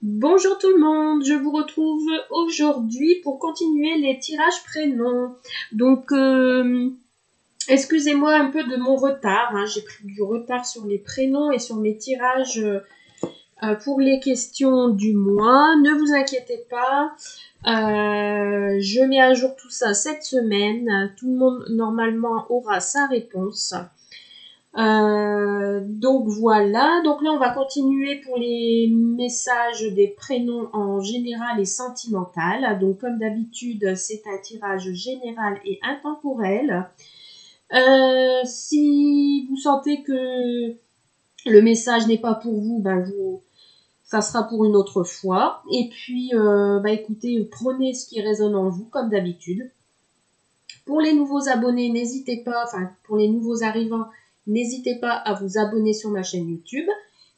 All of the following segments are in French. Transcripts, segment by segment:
Bonjour tout le monde, je vous retrouve aujourd'hui pour continuer les tirages prénoms. Donc, excusez-moi un peu de mon retard, hein. J'ai pris du retard sur les prénoms et sur mes tirages pour les questions du mois. Ne vous inquiétez pas, je mets à jour tout ça cette semaine. Tout le monde normalement aura sa réponse. Donc voilà, donc là on va continuer pour les messages des prénoms en général et sentimental. Donc comme d'habitude, c'est un tirage général et intemporel. Si vous sentez que le message n'est pas pour vous, ça sera pour une autre fois. Et puis, écoutez, prenez ce qui résonne en vous comme d'habitude. Pour les nouveaux abonnés, n'hésitez pas, pour les nouveaux arrivants, n'hésitez pas à vous abonner sur ma chaîne YouTube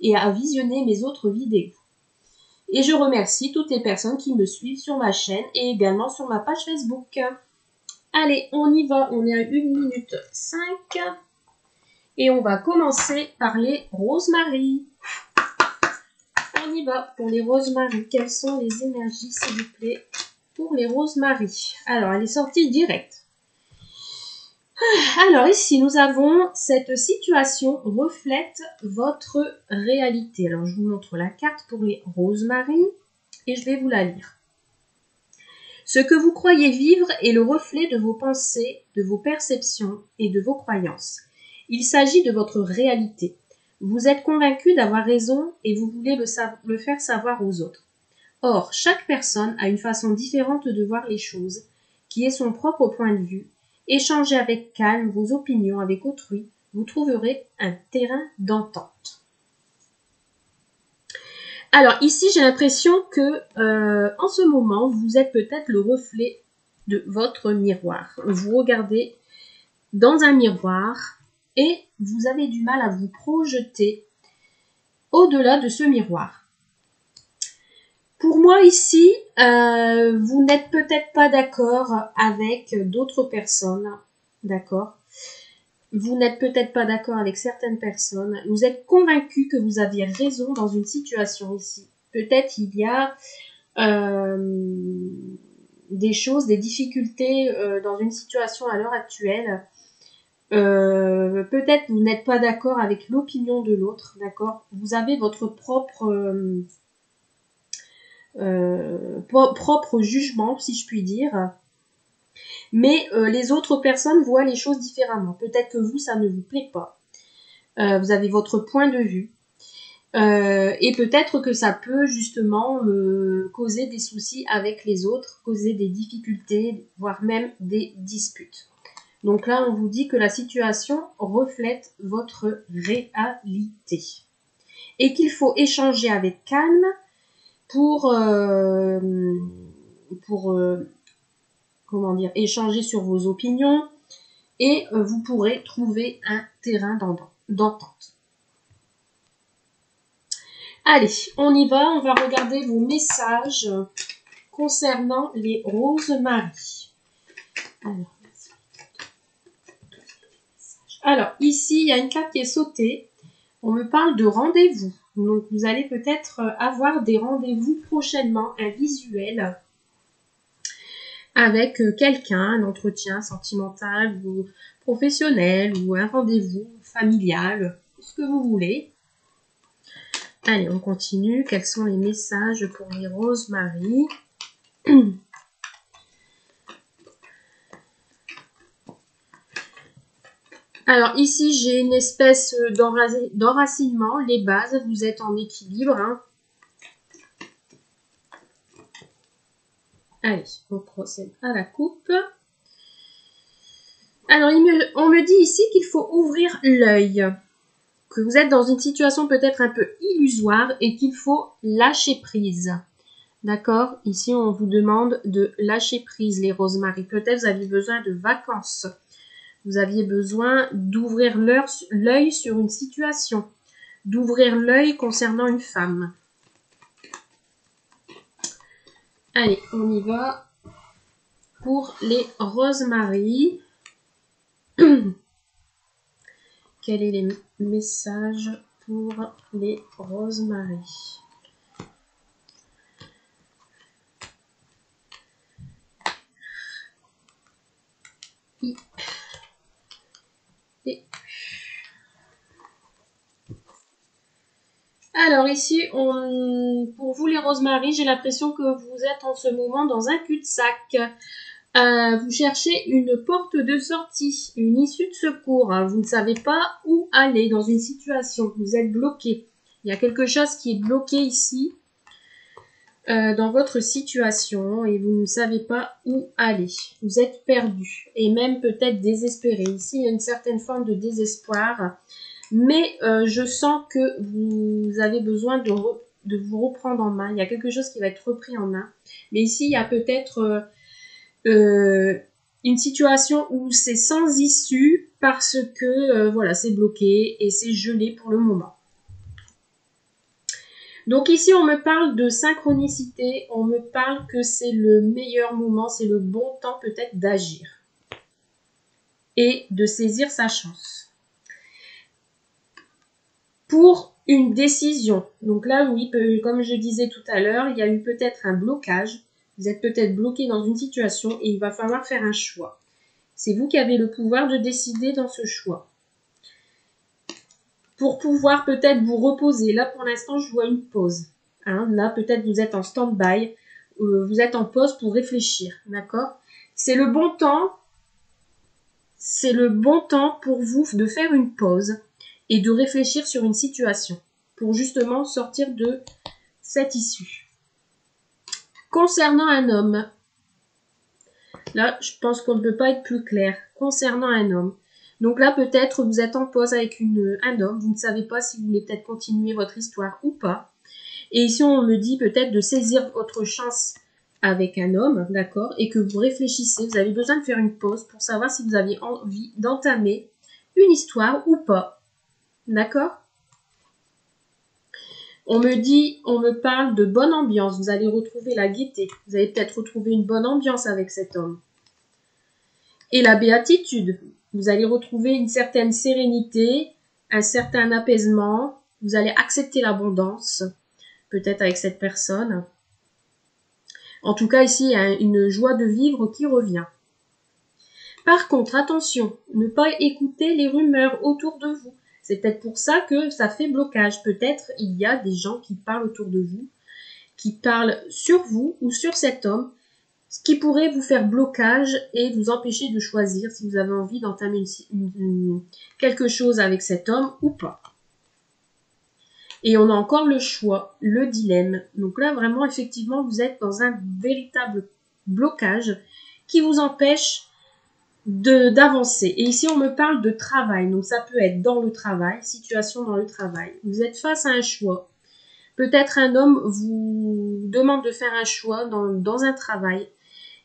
et à visionner mes autres vidéos. Et je remercie toutes les personnes qui me suivent sur ma chaîne et également sur ma page Facebook. Allez, on y va, on est à 1 minute 5 et on va commencer par les Rosemary. On y va pour les Rosemary. Quelles sont les énergies, s'il vous plaît, pour les Rosemary? Alors, elle est sortie directe. Alors ici, nous avons cette situation reflète votre réalité. Alors, je vous montre la carte pour les Rosemary et je vais vous la lire. Ce que vous croyez vivre est le reflet de vos pensées, de vos perceptions et de vos croyances. Il s'agit de votre réalité. Vous êtes convaincu d'avoir raison et vous voulez le faire savoir aux autres. Or, chaque personne a une façon différente de voir les choses, qui est son propre point de vue. Échangez avec calme vos opinions avec autrui, vous trouverez un terrain d'entente. Alors ici, j'ai l'impression que en ce moment, vous êtes peut-être le reflet de votre miroir. Vous regardez dans un miroir et vous avez du mal à vous projeter au-delà de ce miroir. Pour moi ici, vous n'êtes peut-être pas d'accord avec d'autres personnes, d'accord? Vous n'êtes peut-être pas d'accord avec certaines personnes. Vous êtes convaincu que vous aviez raison dans une situation ici. Peut-être il y a des choses, des difficultés dans une situation à l'heure actuelle. Peut-être vous n'êtes pas d'accord avec l'opinion de l'autre, d'accord? Vous avez votre propre jugement, si je puis dire. Mais les autres personnes voient les choses différemment. Peut-être que vous, ça ne vous plaît pas. Vous avez votre point de vue. Et peut-être que ça peut justement causer des soucis avec les autres, causer des difficultés, voire même des disputes. Donc là, on vous dit que la situation reflète votre réalité. Et qu'il faut échanger avec calme pour échanger sur vos opinions et vous pourrez trouver un terrain d'entente. Allez, on y va, on va regarder vos messages concernant les Rosemary. Alors, ici, il y a une carte qui est sautée. On me parle de rendez-vous. Donc, vous allez peut-être avoir des rendez-vous prochainement, un visuel avec quelqu'un, un entretien sentimental ou professionnel ou un rendez-vous familial, ce que vous voulez. Allez, on continue. Quels sont les messages pour les Rosemary? Alors ici, j'ai une espèce d'enracinement. Les bases, vous êtes en équilibre. Hein. Allez, on procède à la coupe. Alors, on me dit ici qu'il faut ouvrir l'œil. Que vous êtes dans une situation peut-être un peu illusoire et qu'il faut lâcher prise. D'accord? Ici, on vous demande de lâcher prise, les Rosemary. Peut-être vous aviez besoin de vacances. Vous aviez besoin d'ouvrir l'œil sur une situation. D'ouvrir l'œil concernant une femme. Allez, on y va pour les Rosemary. Quel est les messages pour les Rosemary? Alors ici, pour vous les Rosemary, j'ai l'impression que vous êtes en ce moment dans un cul-de-sac. Vous cherchez une porte de sortie, une issue de secours. Vous ne savez pas où aller dans une situation. Vous êtes bloqué. Il y a quelque chose qui est bloqué ici dans votre situation et vous ne savez pas où aller. Vous êtes perdu et même peut-être désespéré. Ici, il y a une certaine forme de désespoir. Mais je sens que vous avez besoin de vous reprendre en main. Il y a quelque chose qui va être repris en main. Mais ici, il y a peut-être une situation où c'est sans issue parce que voilà, c'est bloqué et c'est gelé pour le moment. Donc ici, on me parle de synchronicité. On me parle que c'est le meilleur moment, c'est le bon temps peut-être d'agir et de saisir sa chance. Pour une décision. Donc là, oui, comme je disais tout à l'heure, il y a eu peut-être un blocage. Vous êtes peut-être bloqué dans une situation et il va falloir faire un choix. C'est vous qui avez le pouvoir de décider dans ce choix. Pour pouvoir peut-être vous reposer. Là, pour l'instant, je vois une pause. Hein, là, peut-être vous êtes en stand-by. Vous êtes en pause pour réfléchir. D'accord? C'est le bon temps. C'est le bon temps pour vous de faire une pause et de réfléchir sur une situation pour justement sortir de cette issue. Concernant un homme, là, je pense qu'on ne peut pas être plus clair. Concernant un homme. Donc là, peut-être vous êtes en pause avec un homme. Vous ne savez pas si vous voulez peut-être continuer votre histoire ou pas. Et ici, on me dit peut-être de saisir votre chance avec un homme, d'accord, et que vous réfléchissez. Vous avez besoin de faire une pause pour savoir si vous avez envie d'entamer une histoire ou pas. D'accord? On me parle de bonne ambiance. Vous allez retrouver la gaieté. Vous allez peut-être retrouver une bonne ambiance avec cet homme. Et la béatitude. Vous allez retrouver une certaine sérénité, un certain apaisement. Vous allez accepter l'abondance, peut-être avec cette personne. En tout cas, ici, il y a une joie de vivre qui revient. Par contre, attention, ne pas écouter les rumeurs autour de vous. C'est peut-être pour ça que ça fait blocage. Peut-être il y a des gens qui parlent autour de vous, qui parlent sur vous ou sur cet homme, ce qui pourrait vous faire blocage et vous empêcher de choisir si vous avez envie d'entamer quelque chose avec cet homme ou pas. Et on a encore le choix, le dilemme. Donc là, vraiment, effectivement, vous êtes dans un véritable blocage qui vous empêche d'avancer. Et ici, on me parle de travail. Donc ça peut être dans le travail, situation dans le travail. Vous êtes face à un choix. Peut-être un homme vous demande de faire un choix dans un travail.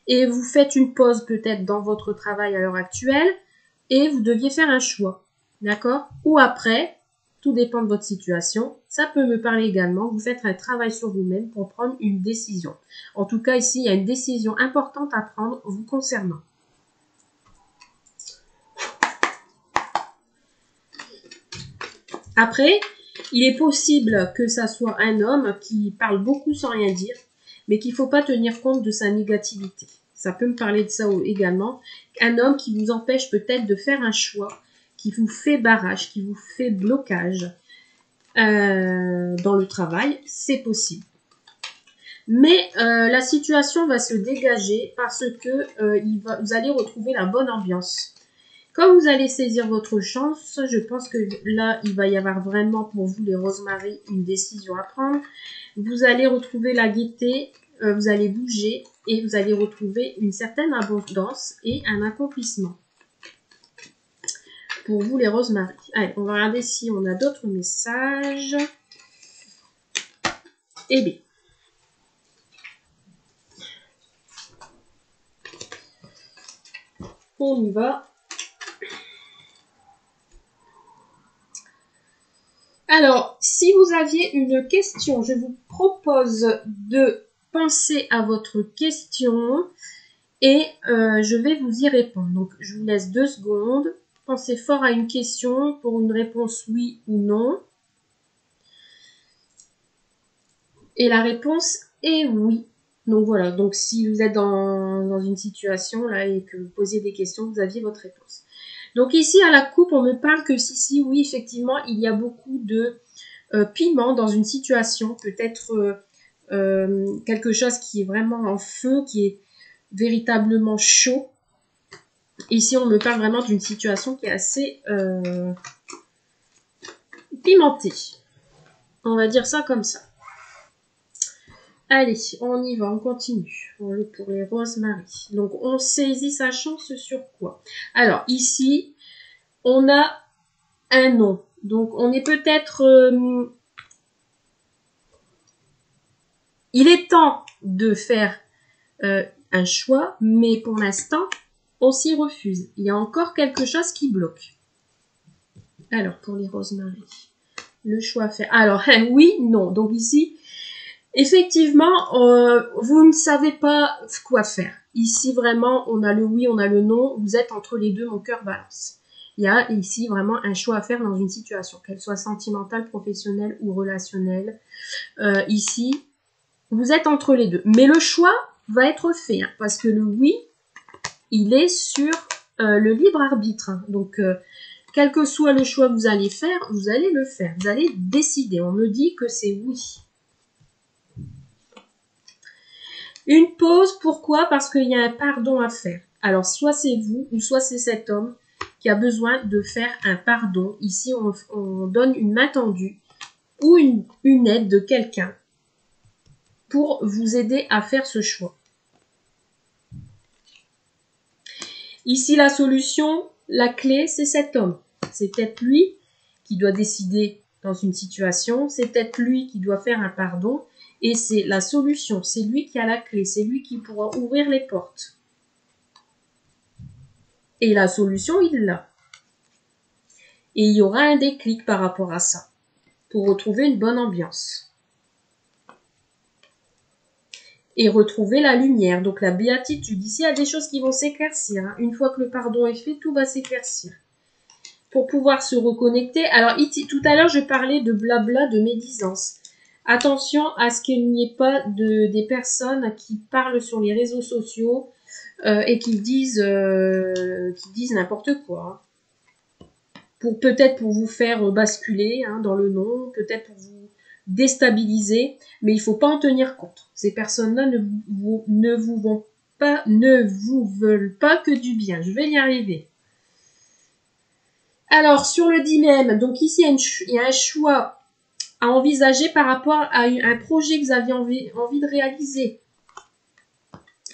Et vous faites une pause peut-être dans votre travail à l'heure actuelle. Et vous deviez faire un choix. D'accord? Ou après, tout dépend de votre situation. Ça peut me parler également. Vous faites un travail sur vous-même pour prendre une décision. En tout cas, ici, il y a une décision importante à prendre vous concernant. Après, il est possible que ça soit un homme qui parle beaucoup sans rien dire, mais qu'il ne faut pas tenir compte de sa négativité. Ça peut me parler de ça également. Un homme qui vous empêche peut-être de faire un choix, qui vous fait barrage, qui vous fait blocage dans le travail, c'est possible. Mais la situation va se dégager parce que vous allez retrouver la bonne ambiance. Quand vous allez saisir votre chance, je pense que là, il va y avoir vraiment pour vous, les Rosemary, une décision à prendre. Vous allez retrouver la gaieté, vous allez bouger et vous allez retrouver une certaine abondance et un accomplissement. Pour vous, les Rosemary. Allez, on va regarder si on a d'autres messages. Eh bien. On y va. Alors, si vous aviez une question, je vous propose de penser à votre question et je vais vous y répondre. Donc, je vous laisse 2 secondes. Pensez fort à une question pour une réponse oui ou non. Et la réponse est oui. Donc voilà, donc si vous êtes dans une situation là et que vous posiez des questions, vous aviez votre réponse. Donc ici à la coupe, on me parle que si oui, effectivement, il y a beaucoup de piment dans une situation, peut-être quelque chose qui est vraiment en feu, qui est véritablement chaud. Ici, on me parle vraiment d'une situation qui est assez pimentée. On va dire ça comme ça. Allez, on y va, on continue. Pour les Rosemary. Donc, on saisit sa chance sur quoi? Alors, ici, on a un nom. Donc, on est peut-être... il est temps de faire un choix, mais pour l'instant, on s'y refuse. Il y a encore quelque chose qui bloque. Alors, pour les Rosemary, le choix à faire. Alors, oui, non. Donc ici, effectivement, vous ne savez pas quoi faire. Ici, vraiment, on a le oui, on a le non. Vous êtes entre les deux, mon cœur balance. Il y a ici vraiment un choix à faire dans une situation, qu'elle soit sentimentale, professionnelle ou relationnelle. Ici, vous êtes entre les deux. Mais le choix va être fait, hein, parce que le oui, il est sur le libre arbitre. Hein. Donc, quel que soit le choix que vous allez faire, vous allez le faire. Vous allez décider. On me dit que c'est oui. Une pause, pourquoi? Parce qu'il y a un pardon à faire. Alors, soit c'est vous, ou soit c'est cet homme qui a besoin de faire un pardon. Ici, on donne une main tendue ou une aide de quelqu'un pour vous aider à faire ce choix. Ici, la solution, la clé, c'est cet homme. C'est peut-être lui qui doit décider dans une situation, c'est peut-être lui qui doit faire un pardon, et c'est la solution, c'est lui qui a la clé, c'est lui qui pourra ouvrir les portes. Et la solution, il l'a. Et il y aura un déclic par rapport à ça, pour retrouver une bonne ambiance. Et retrouver la lumière, donc la béatitude. Ici, il y a des choses qui vont s'éclaircir. Hein. Une fois que le pardon est fait, tout va s'éclaircir. Pour pouvoir se reconnecter. Alors, tout à l'heure, je parlais de blabla, de médisance. Attention à ce qu'il n'y ait pas des personnes qui parlent sur les réseaux sociaux et qui disent n'importe quoi. Hein. Peut-être pour vous faire basculer hein, dans le non, peut-être pour vous déstabiliser, mais il ne faut pas en tenir compte. Ces personnes-là ne vous veulent pas que du bien. Je vais y arriver. Alors, sur le dilemme, donc ici, il y a un choix à envisager par rapport à un projet que vous aviez envie de réaliser.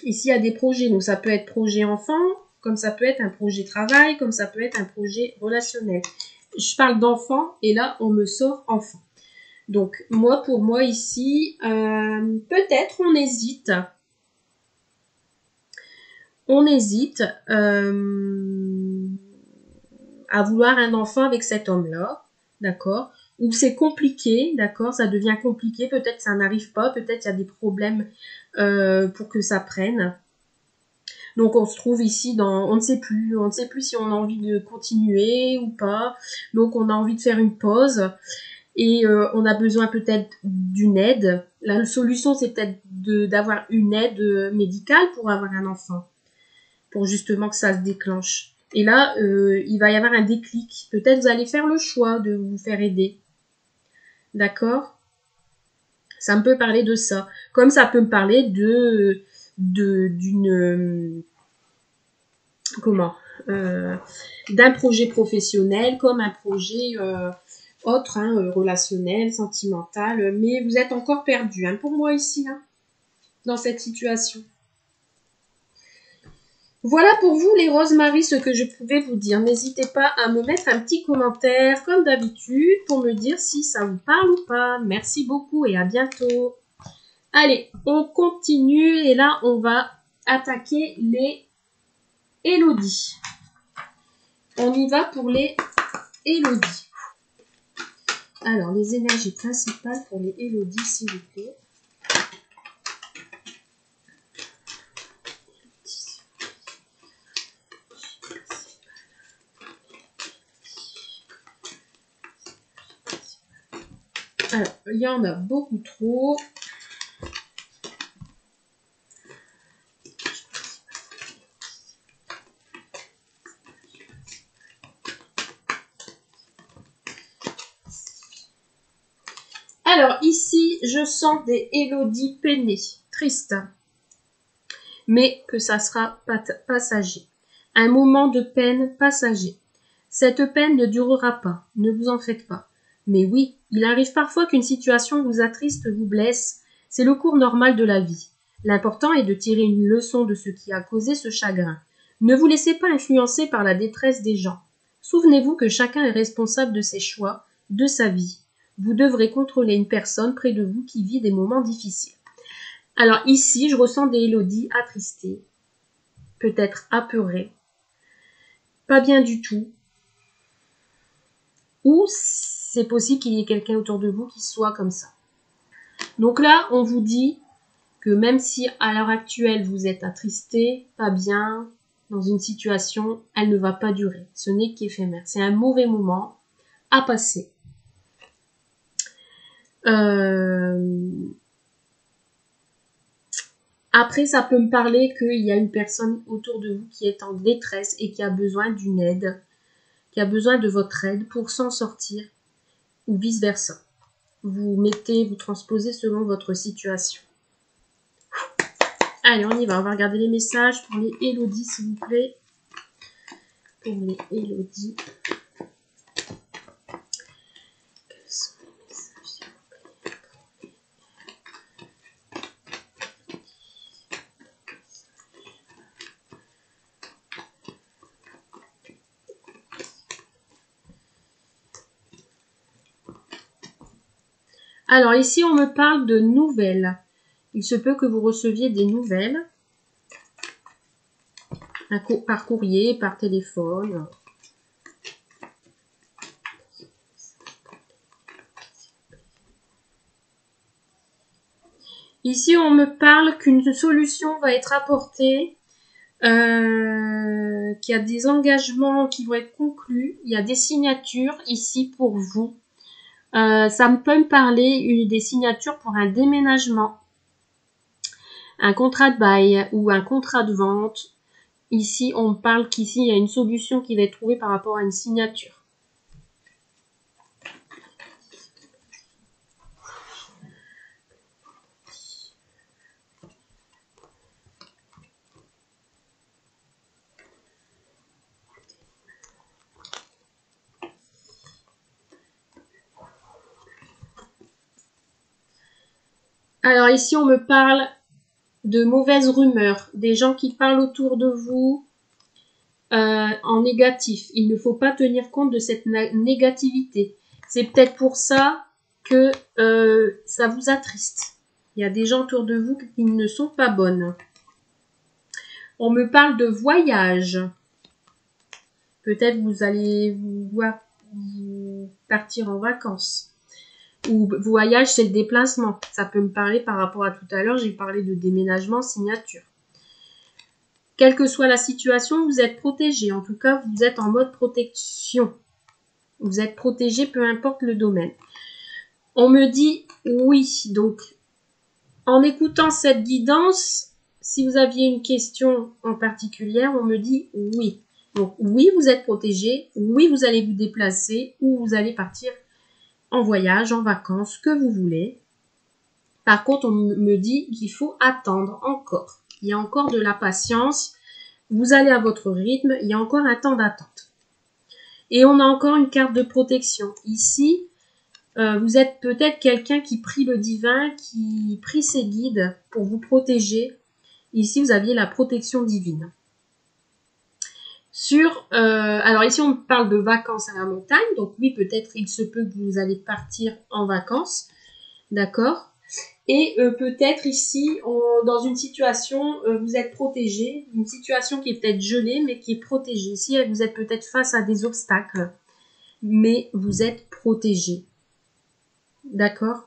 Ici, il y a des projets, donc ça peut être projet enfant, comme ça peut être un projet travail, comme ça peut être un projet relationnel. Je parle d'enfant, et là, on me sort enfant. Donc, pour moi, ici, peut-être on hésite. On hésite à vouloir un enfant avec cet homme-là, d'accord? Ou c'est compliqué, d'accord? Ça devient compliqué, peut-être que ça n'arrive pas, peut-être qu'il y a des problèmes pour que ça prenne. Donc on se trouve ici on ne sait plus si on a envie de continuer ou pas. Donc on a envie de faire une pause et on a besoin peut-être d'une aide. La solution c'est peut-être d'avoir une aide médicale pour avoir un enfant, pour justement que ça se déclenche. Et là, il va y avoir un déclic. Peut-être vous allez faire le choix de vous faire aider. D'accord? Ça me peut parler de ça. Comme ça peut me parler d'un projet professionnel, comme un projet autre, hein, relationnel, sentimental. Mais vous êtes encore perdu, hein, pour moi ici, hein, dans cette situation. Voilà pour vous les Rosemary ce que je pouvais vous dire. N'hésitez pas à me mettre un petit commentaire comme d'habitude pour me dire si ça vous parle ou pas. Merci beaucoup et à bientôt. Allez, on continue et là on va attaquer les Élodie. On y va pour les Élodie. Alors les énergies principales pour les Élodie s'il vous plaît. Alors, il y en a beaucoup trop. je sens des Élodie peinées, tristes, mais que ça sera passager. Un moment de peine passager. Cette peine ne durera pas, ne vous en faites pas. Mais oui, il arrive parfois qu'une situation vous attriste, vous blesse. C'est le cours normal de la vie. L'important est de tirer une leçon de ce qui a causé ce chagrin. Ne vous laissez pas influencer par la détresse des gens. Souvenez-vous que chacun est responsable de ses choix, de sa vie. Vous devrez contrôler une personne près de vous qui vit des moments difficiles. Alors ici, je ressens des Élodie attristées, peut-être apeurées, pas bien du tout. Ou c'est possible qu'il y ait quelqu'un autour de vous qui soit comme ça. Donc là, on vous dit que même si à l'heure actuelle vous êtes attristé, pas bien, dans une situation, elle ne va pas durer. Ce n'est qu'éphémère. C'est un mauvais moment à passer. Après, ça peut me parler qu'il y a une personne autour de vous qui est en détresse et qui a besoin d'une aide, qui a besoin de votre aide pour s'en sortir, ou vice-versa. Vous transposez selon votre situation. Allez, on y va. On va regarder les messages pour les Élodie, s'il vous plaît. Pour les Élodie. Quels sont les messages, s'il vous plaît, pour les Alors ici, on me parle de nouvelles. Il se peut que vous receviez des nouvelles par courrier, par téléphone. Ici, on me parle qu'une solution va être apportée, qu'il y a des engagements qui vont être conclus, il y a des signatures ici pour vous. Ça peut me parler des signatures pour un déménagement, un contrat de bail ou un contrat de vente. Ici, on parle qu'ici, il y a une solution qui va être trouvée par rapport à une signature. Alors ici, on me parle de mauvaises rumeurs, des gens qui parlent autour de vous en négatif. Il ne faut pas tenir compte de cette négativité. C'est peut-être pour ça que ça vous attriste. Il y a des gens autour de vous qui ne sont pas bonnes. On me parle de voyage. Peut-être vous allez vous partir en vacances. Ou voyage, c'est le déplacement. Ça peut me parler par rapport à tout à l'heure, j'ai parlé de déménagement, signature. Quelle que soit la situation, vous êtes protégé. En tout cas, vous êtes en mode protection. Vous êtes protégé, peu importe le domaine. On me dit oui. Donc, en écoutant cette guidance, si vous aviez une question en particulier, on me dit oui. Donc, oui, vous êtes protégé. Oui, vous allez vous déplacer ou vous allez partir en voyage, en vacances, que vous voulez. Par contre, on me dit qu'il faut attendre encore. Il y a encore de la patience. Vous allez à votre rythme. Il y a encore un temps d'attente. Et on a encore une carte de protection. Ici, vous êtes peut-être quelqu'un qui prie le divin, qui prie ses guides pour vous protéger. Ici, vous aviez la protection divine. Alors ici, on parle de vacances à la montagne. Donc oui, peut-être il se peut que vous allez partir en vacances. D'accord ? Et peut-être ici, dans une situation, vous êtes protégé. Une situation qui est peut-être gelée, mais qui est protégée. Ici, vous êtes peut-être face à des obstacles, mais vous êtes protégé. D'accord ?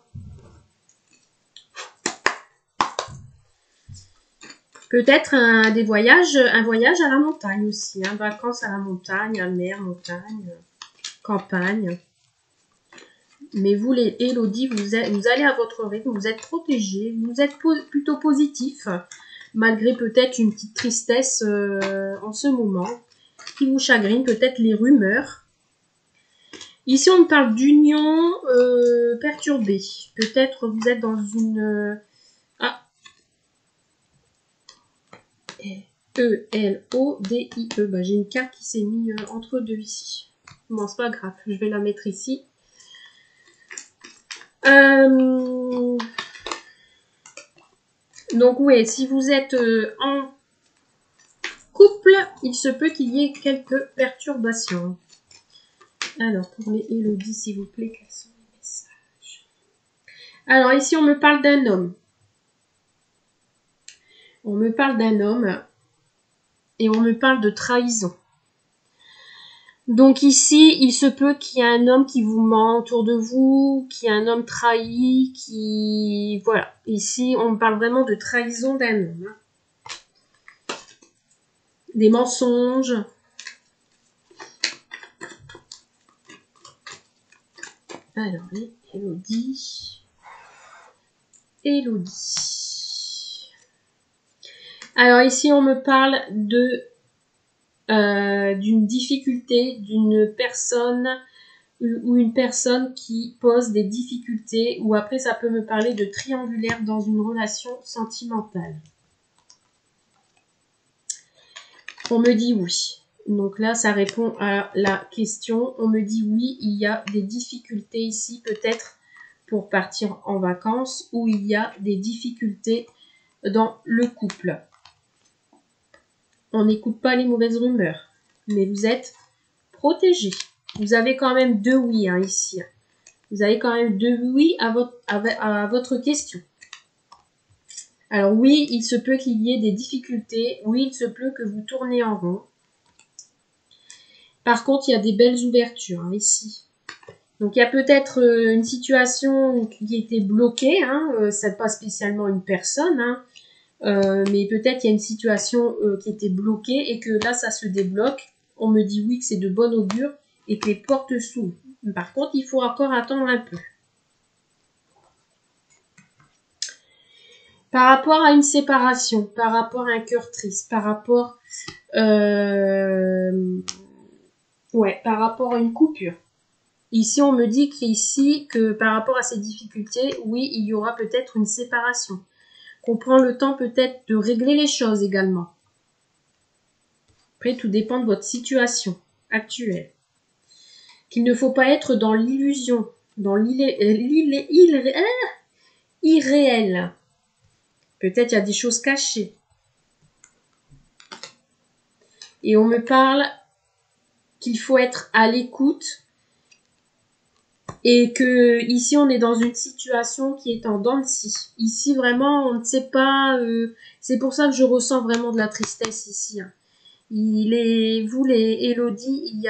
Peut-être un voyage à la montagne aussi. Hein, vacances à la montagne, à mer, montagne, campagne. Mais vous, les Élodie, vous allez à votre rythme, vous êtes protégés, vous êtes plutôt positif, malgré peut-être une petite tristesse en ce moment, qui vous chagrine, peut-être les rumeurs. Ici, on me parle d'union perturbée. Peut-être vous êtes dans une... Ah. E-L-O-D-I-E. Bah, j'ai une carte qui s'est mise entre deux ici. Bon, c'est pas grave. Je vais la mettre ici. Donc, oui, si vous êtes en couple, il se peut qu'il y ait quelques perturbations. Alors, pour les Élodie, s'il vous plaît, quels sont les messages? Alors, ici, on me parle d'un homme. On me parle d'un homme et on me parle de trahison. Donc ici, il se peut qu'il y ait un homme qui vous ment autour de vous, qu'il y ait un homme trahi, qui... Voilà. Ici, on me parle vraiment de trahison d'un homme. Des mensonges. Alors, Élodie. Élodie. Alors ici, on me parle de d'une difficulté, d'une personne ou une personne qui pose des difficultés, ou après ça peut me parler de triangulaire dans une relation sentimentale. On me dit oui. Donc là, ça répond à la question. On me dit oui, il y a des difficultés ici, peut-être pour partir en vacances, ou il y a des difficultés dans le couple. On n'écoute pas les mauvaises rumeurs, mais vous êtes protégé. Vous avez quand même 2 oui hein, ici. Vous avez quand même 2 oui à votre question. Alors oui, il se peut qu'il y ait des difficultés. Oui, il se peut que vous tournez en rond. Par contre, il y a des belles ouvertures hein, ici. Donc il y a peut-être une situation qui était bloquée. Hein, ça n'est pas spécialement une personne. Hein, mais peut-être il y a une situation qui était bloquée et que là, ça se débloque. On me dit oui que c'est de bon augure et que les portes s'ouvrent. Par contre, il faut encore attendre un peu. Par rapport à une séparation, par rapport à un cœur triste, par rapport, par rapport à une coupure. Ici, on me dit qu'ici, que par rapport à ces difficultés, oui, il y aura peut-être une séparation. Qu'on prend le temps peut-être de régler les choses également. Après, tout dépend de votre situation actuelle. Qu'il ne faut pas être dans l'illusion, dans irréel. Peut-être il y a des choses cachées. Et on me parle qu'il faut être à l'écoute et que ici on est dans une situation qui est en dents de scie. Ici vraiment on ne sait pas, c'est pour ça que je ressens vraiment de la tristesse ici. Hein. Vous les Élodie, il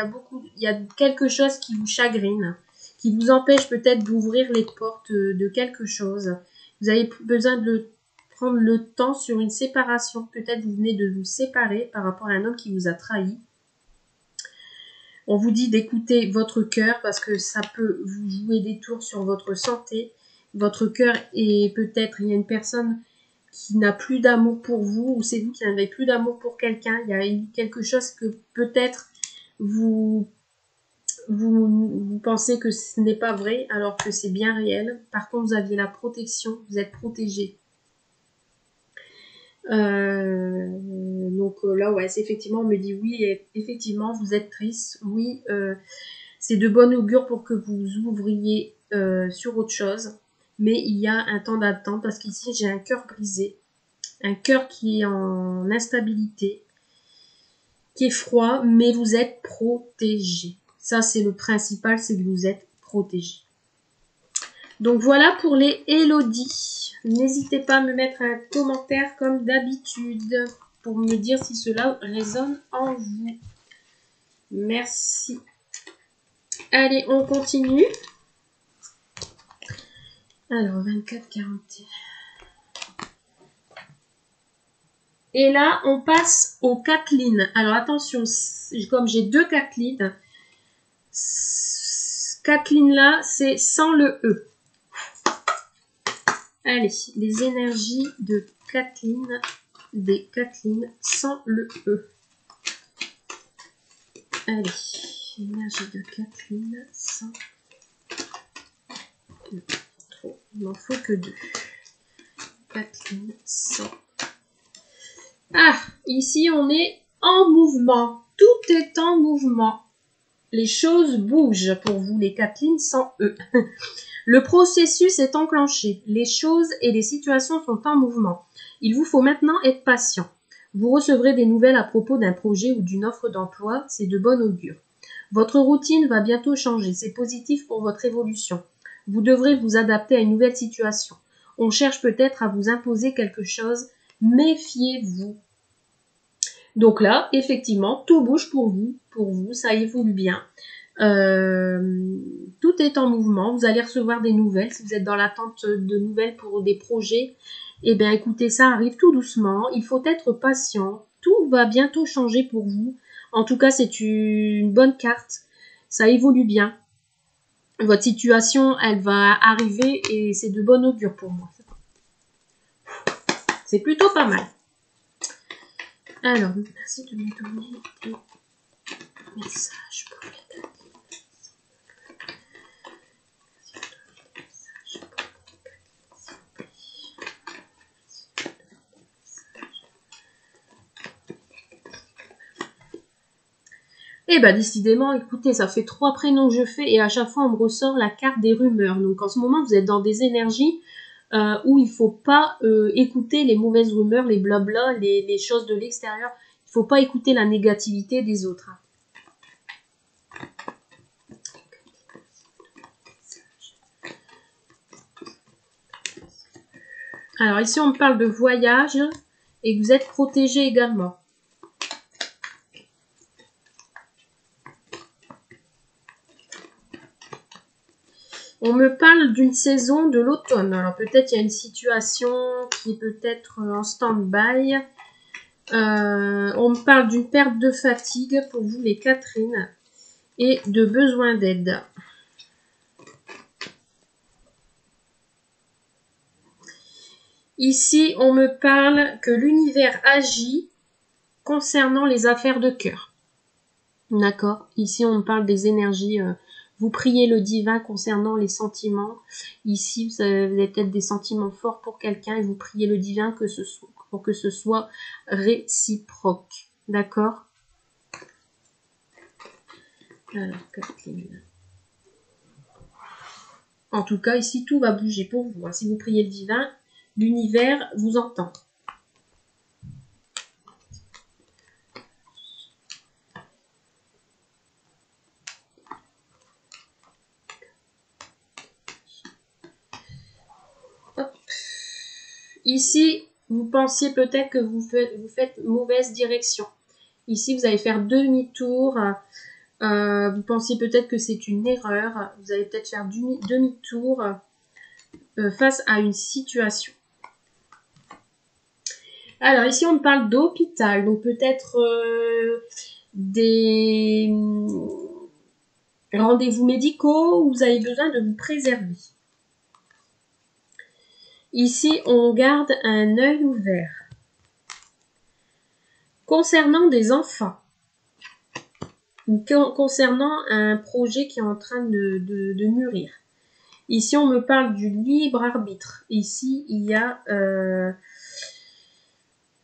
y a quelque chose qui vous chagrine, qui vous empêche peut-être d'ouvrir les portes de quelque chose. Vous avez besoin de prendre le temps sur une séparation. Peut-être vous venez de vous séparer par rapport à un homme qui vous a trahi. On vous dit d'écouter votre cœur parce que ça peut vous jouer des tours sur votre santé, votre cœur, et peut-être il y a une personne qui n'a plus d'amour pour vous, ou c'est vous qui n'avez plus d'amour pour quelqu'un. Il y a quelque chose que peut-être vous pensez que ce n'est pas vrai alors que c'est bien réel. Par contre, vous aviez la protection, vous êtes protégé. Donc là, ouais, effectivement, on me dit oui, effectivement, vous êtes triste. Oui, c'est de bon augure pour que vous ouvriez sur autre chose. Mais il y a un temps d'attente parce qu'ici, j'ai un cœur brisé. Un cœur qui est en instabilité, qui est froid, mais vous êtes protégé. Ça, c'est le principal, c'est que vous êtes protégé. Donc voilà pour les Élodie. N'hésitez pas à me mettre un commentaire comme d'habitude pour me dire si cela résonne en vous. Merci. Allez, on continue. Alors, 24, 41. Et là, on passe aux Kathleen. Alors, attention, comme j'ai 2 Kathleen, Kathleen là, c'est sans le E. Allez, les énergies de Kathleen, sans le E. Allez, L'énergie de Kathleen, 100. Trop, il n'en faut que 2. Kathleen, 100. Ah, ici on est en mouvement. Tout est en mouvement. Les choses bougent pour vous, les Kathleen sans E. Le processus est enclenché. Les choses et les situations sont en mouvement. Il vous faut maintenant être patient. Vous recevrez des nouvelles à propos d'un projet ou d'une offre d'emploi. C'est de bon augure. Votre routine va bientôt changer. C'est positif pour votre évolution. Vous devrez vous adapter à une nouvelle situation. On cherche peut-être à vous imposer quelque chose. Méfiez-vous. Donc là, effectivement, tout bouge pour vous, ça évolue bien. Tout est en mouvement, vous allez recevoir des nouvelles. Si vous êtes dans l'attente de nouvelles pour des projets, eh bien écoutez, ça arrive tout doucement. Il faut être patient. Tout va bientôt changer pour vous. En tout cas, c'est une bonne carte. Ça évolue bien. Votre situation, elle va arriver et c'est de bon augure pour moi. C'est plutôt pas mal. Alors, merci de me donner des messages pour les Kathleen. Eh ben décidément, écoutez, ça fait 3 prénoms que je fais et à chaque fois on me ressort la carte des rumeurs. Donc en ce moment vous êtes dans des énergies où il ne faut pas écouter les mauvaises rumeurs, les blabla, les choses de l'extérieur. Il ne faut pas écouter la négativité des autres. Alors ici on me parle de voyage et que vous êtes protégé également. On me parle d'une saison de l'automne. Alors peut-être il y a une situation qui est peut-être en stand-by. On me parle d'une perte de fatigue pour vous les Catherine et de besoin d'aide. Ici, on me parle que l'univers agit concernant les affaires de cœur. D'accord. Ici, on me parle des énergies. Vous priez le divin concernant les sentiments. Ici, vous avez peut-être des sentiments forts pour quelqu'un et vous priez le divin pour que ce soit réciproque. D'accord. Alors, Kathleen. En tout cas, ici, tout va bouger pour vous. Si vous priez le divin, l'univers vous entend. Hop. Ici, vous pensiez peut-être que vous faites mauvaise direction. Ici, vous allez faire demi-tour. Vous pensiez peut-être que c'est une erreur. Vous allez peut-être faire demi-tour face à une situation. Alors ici, on me parle d'hôpital. Donc peut-être des rendez-vous médicaux où vous avez besoin de vous préserver. Ici, on garde un œil ouvert. Concernant des enfants, ou concernant un projet qui est en train de mûrir. Ici, on me parle du libre arbitre. Ici, il y a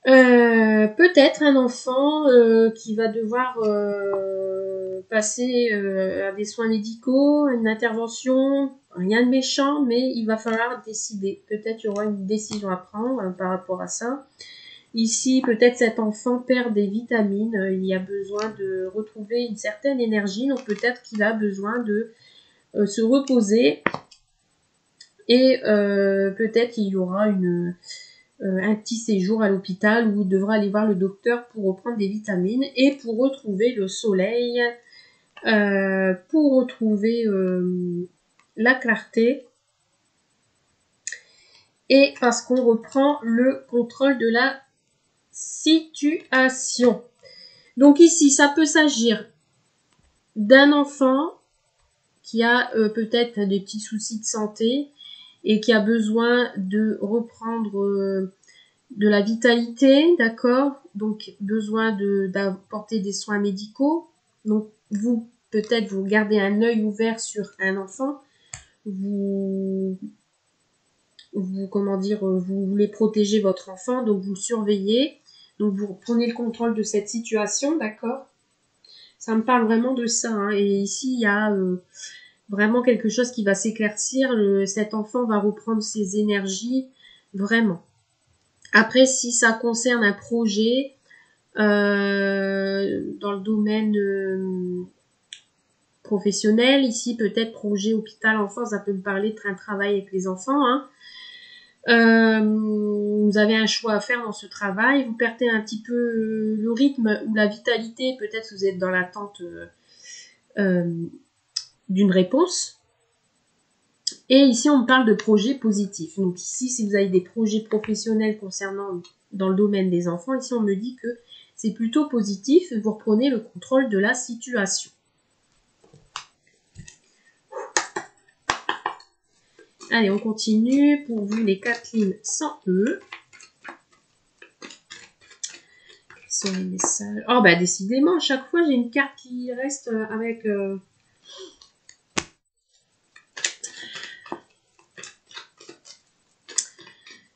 peut-être un enfant qui va devoir passer à des soins médicaux, une intervention, rien de méchant, mais il va falloir décider. Peut-être il y aura une décision à prendre par rapport à ça. Ici, peut-être cet enfant perd des vitamines, il y a besoin de retrouver une certaine énergie, donc peut-être qu'il a besoin de se reposer et peut-être il y aura un petit séjour à l'hôpital où il devra aller voir le docteur pour reprendre des vitamines et pour retrouver le soleil, pour retrouver la clarté et parce qu'on reprend le contrôle de la situation. Donc ici, ça peut s'agir d'un enfant qui a peut-être des petits soucis de santé et qui a besoin de reprendre de la vitalité, d'accord? Donc besoin d'apporter des soins médicaux. Donc vous peut-être vous gardez un œil ouvert sur un enfant, comment dire, vous voulez protéger votre enfant, donc vous le surveillez, donc vous prenez le contrôle de cette situation, d'accord? Ça me parle vraiment de ça, hein. Et ici, il y a vraiment quelque chose qui va s'éclaircir, cet enfant va reprendre ses énergies, vraiment. Après, si ça concerne un projet dans le domaine professionnel, ici peut-être projet hôpital enfant, ça peut me parler de un travail avec les enfants, hein. Vous avez un choix à faire dans ce travail, vous perdez un petit peu le rythme ou la vitalité, peut-être que vous êtes dans l'attente d'une réponse. Et ici, on me parle de projets positifs. Donc ici, si vous avez des projets professionnels concernant dans le domaine des enfants, ici, on me dit que c'est plutôt positif, vous reprenez le contrôle de la situation. Allez, on continue. Pour vous, les 4 lignes sans E. Quels sont les messages? Oh, bah, décidément, à chaque fois, j'ai une carte qui reste avec...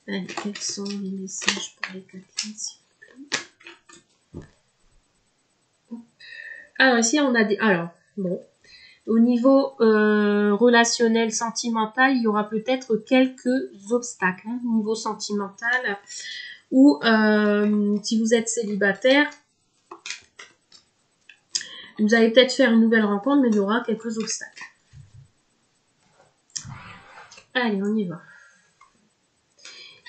Allez, quels sont les messages pour les 4 lignes, s'il vous plaît? Alors, ici, on a des... Alors, bon... Au niveau relationnel, sentimental, il y aura peut-être quelques obstacles, hein, au niveau sentimental, ou si vous êtes célibataire, vous allez peut-être faire une nouvelle rencontre, mais il y aura quelques obstacles. Allez, on y va.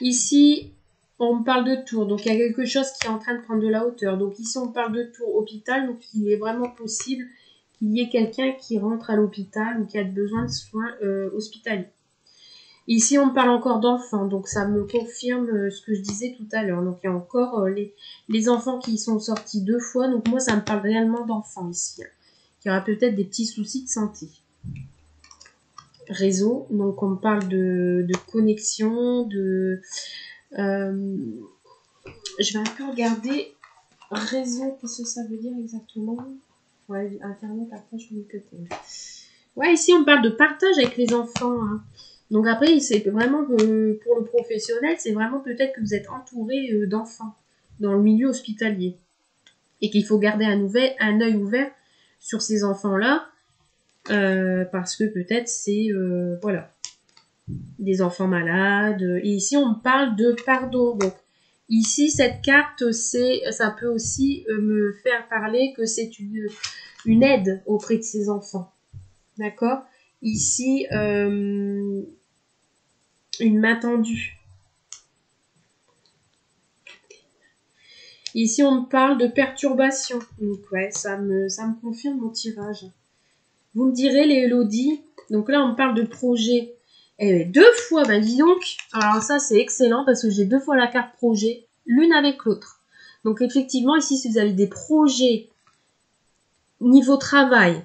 Ici, on me parle de tour, donc il y a quelque chose qui est en train de prendre de la hauteur. Donc ici, on parle de tour hôpital, donc il est vraiment possible qu'il y ait quelqu'un qui rentre à l'hôpital ou qui a besoin de soins hospitaliers. Ici, on parle encore d'enfants, donc ça me confirme ce que je disais tout à l'heure. Donc, il y a encore les enfants qui sont sortis 2 fois. Donc, moi, ça me parle réellement d'enfants ici. Hein. Il y aura peut-être des petits soucis de santé. Réseau, donc on me parle de connexion, de... je vais un peu regarder réseau, qu'est-ce que ça veut dire exactement? Ouais, Internet, après, je vais me côté. Ouais, ici, on parle de partage avec les enfants, hein. Donc après, c'est vraiment pour le professionnel, c'est vraiment peut-être que vous êtes entouré d'enfants dans le milieu hospitalier et qu'il faut garder un œil ouvert sur ces enfants-là parce que peut-être c'est voilà des enfants malades. Et ici, on me parle de pardon. Donc ici, cette carte, ça peut aussi me faire parler que c'est une aide auprès de ces enfants. D'accord? Ici, une main tendue. Ici, on me parle de perturbation. Donc, ouais, ça me confirme mon tirage. Vous me direz, les Elodie. Donc là, on me parle de projet. Eh, 2 fois, ben dis donc. Alors ça, c'est excellent parce que j'ai 2 fois la carte projet, l'une avec l'autre. Donc effectivement, ici, si vous avez des projets niveau travail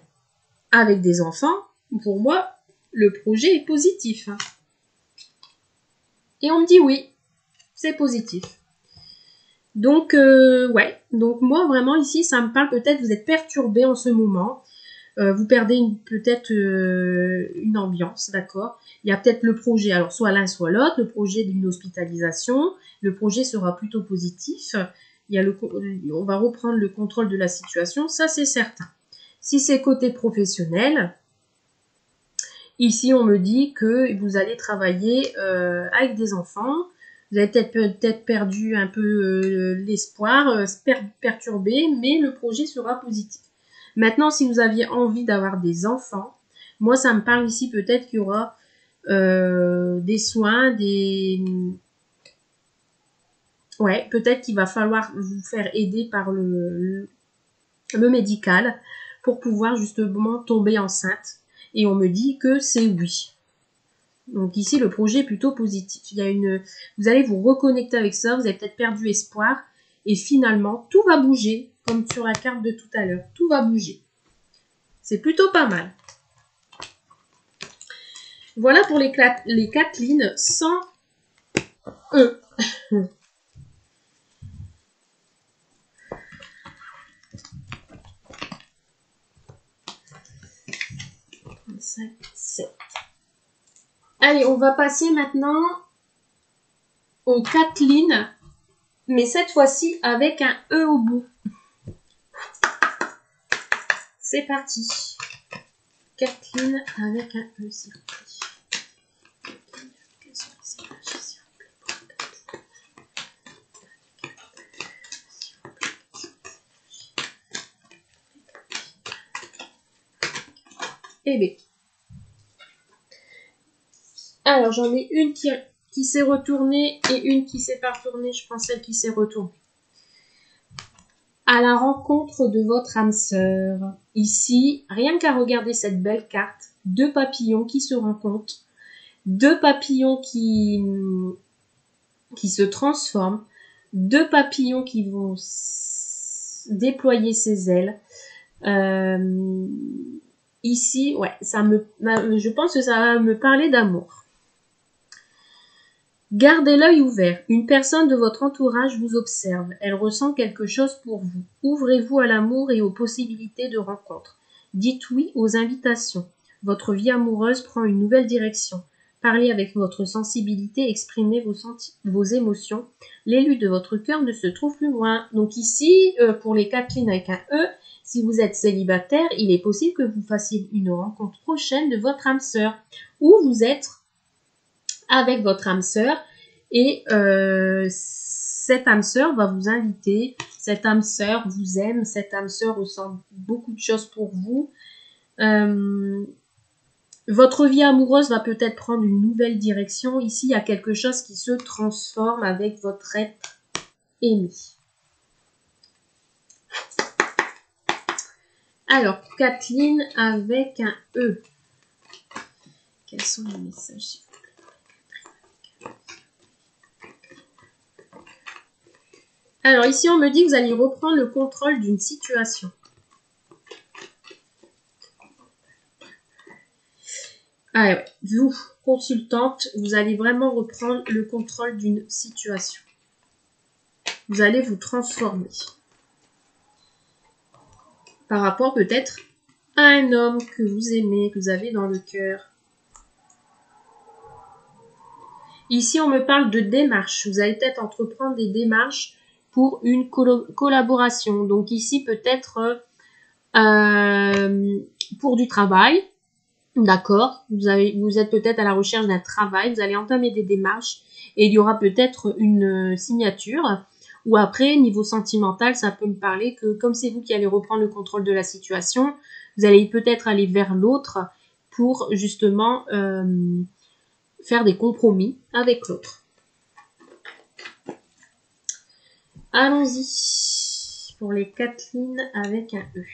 avec des enfants, pour moi, le projet est positif. Hein. Et on me dit oui, c'est positif. Donc, ouais. Donc, moi, vraiment, ici, ça me parle peut-être, vous êtes perturbé en ce moment. Vous perdez peut-être une ambiance, d'accord? Il y a peut-être le projet, alors soit l'un, soit l'autre, le projet d'une hospitalisation. Le projet sera plutôt positif. On va reprendre le contrôle de la situation, ça, c'est certain. Si c'est côté professionnel, ici, on me dit que vous allez travailler avec des enfants. Vous avez peut-être perdu un peu l'espoir, perturbé, mais le projet sera positif. Maintenant, si vous aviez envie d'avoir des enfants, moi, ça me parle ici peut-être qu'il y aura des soins, ouais, peut-être qu'il va falloir vous faire aider par le médical pour pouvoir justement tomber enceinte. Et on me dit que c'est oui. Donc ici, le projet est plutôt positif. Vous allez vous reconnecter avec ça, vous avez peut-être perdu espoir. Et finalement, tout va bouger, comme sur la carte de tout à l'heure. Tout va bouger. C'est plutôt pas mal. Voilà pour les 4 lignes sans E. Allez, on va passer maintenant aux Kathleen, mais cette fois-ci avec un E au bout. C'est parti. Kathleen avec un E, s'il vous plaît. Eh bien. Alors, j'en ai une qui s'est retournée et une qui s'est pas retournée. Je pense celle qui s'est retournée. À la rencontre de votre âme sœur. Ici, rien qu'à regarder cette belle carte, 2 papillons qui se rencontrent, 2 papillons qui se transforment, 2 papillons qui vont déployer ses ailes. Ici, ouais, je pense que ça va me parler d'amour. Gardez l'œil ouvert. Une personne de votre entourage vous observe. Elle ressent quelque chose pour vous. Ouvrez-vous à l'amour et aux possibilités de rencontre. Dites oui aux invitations. Votre vie amoureuse prend une nouvelle direction. Parlez avec votre sensibilité, exprimez vos émotions. L'élu de votre cœur ne se trouve plus loin. Donc ici, pour les Kathleen avec un E, si vous êtes célibataire, il est possible que vous fassiez une rencontre prochaine de votre âme sœur. Ou vous êtes avec votre âme sœur et cette âme sœur va vous inviter, cette âme sœur vous aime, cette âme sœur ressent beaucoup de choses pour vous. Votre vie amoureuse va peut-être prendre une nouvelle direction. Ici, il y a quelque chose qui se transforme avec votre être aimé. Alors, Kathleen avec un E. Quels sont les messages ? Alors ici, on me dit que vous allez reprendre le contrôle d'une situation. Ah ouais, vous, consultante, vous allez vraiment reprendre le contrôle d'une situation. Vous allez vous transformer. Par rapport peut-être à un homme que vous aimez, que vous avez dans le cœur. Ici, on me parle de démarches. Vous allez peut-être entreprendre des démarches pour une collaboration. Donc ici, peut-être pour du travail. D'accord, vous êtes peut-être à la recherche d'un travail, vous allez entamer des démarches et il y aura peut-être une signature. Ou après, niveau sentimental, ça peut me parler que comme c'est vous qui allez reprendre le contrôle de la situation, vous allez peut-être aller vers l'autre pour justement faire des compromis avec l'autre. Allons-y pour les Kathleen avec un E.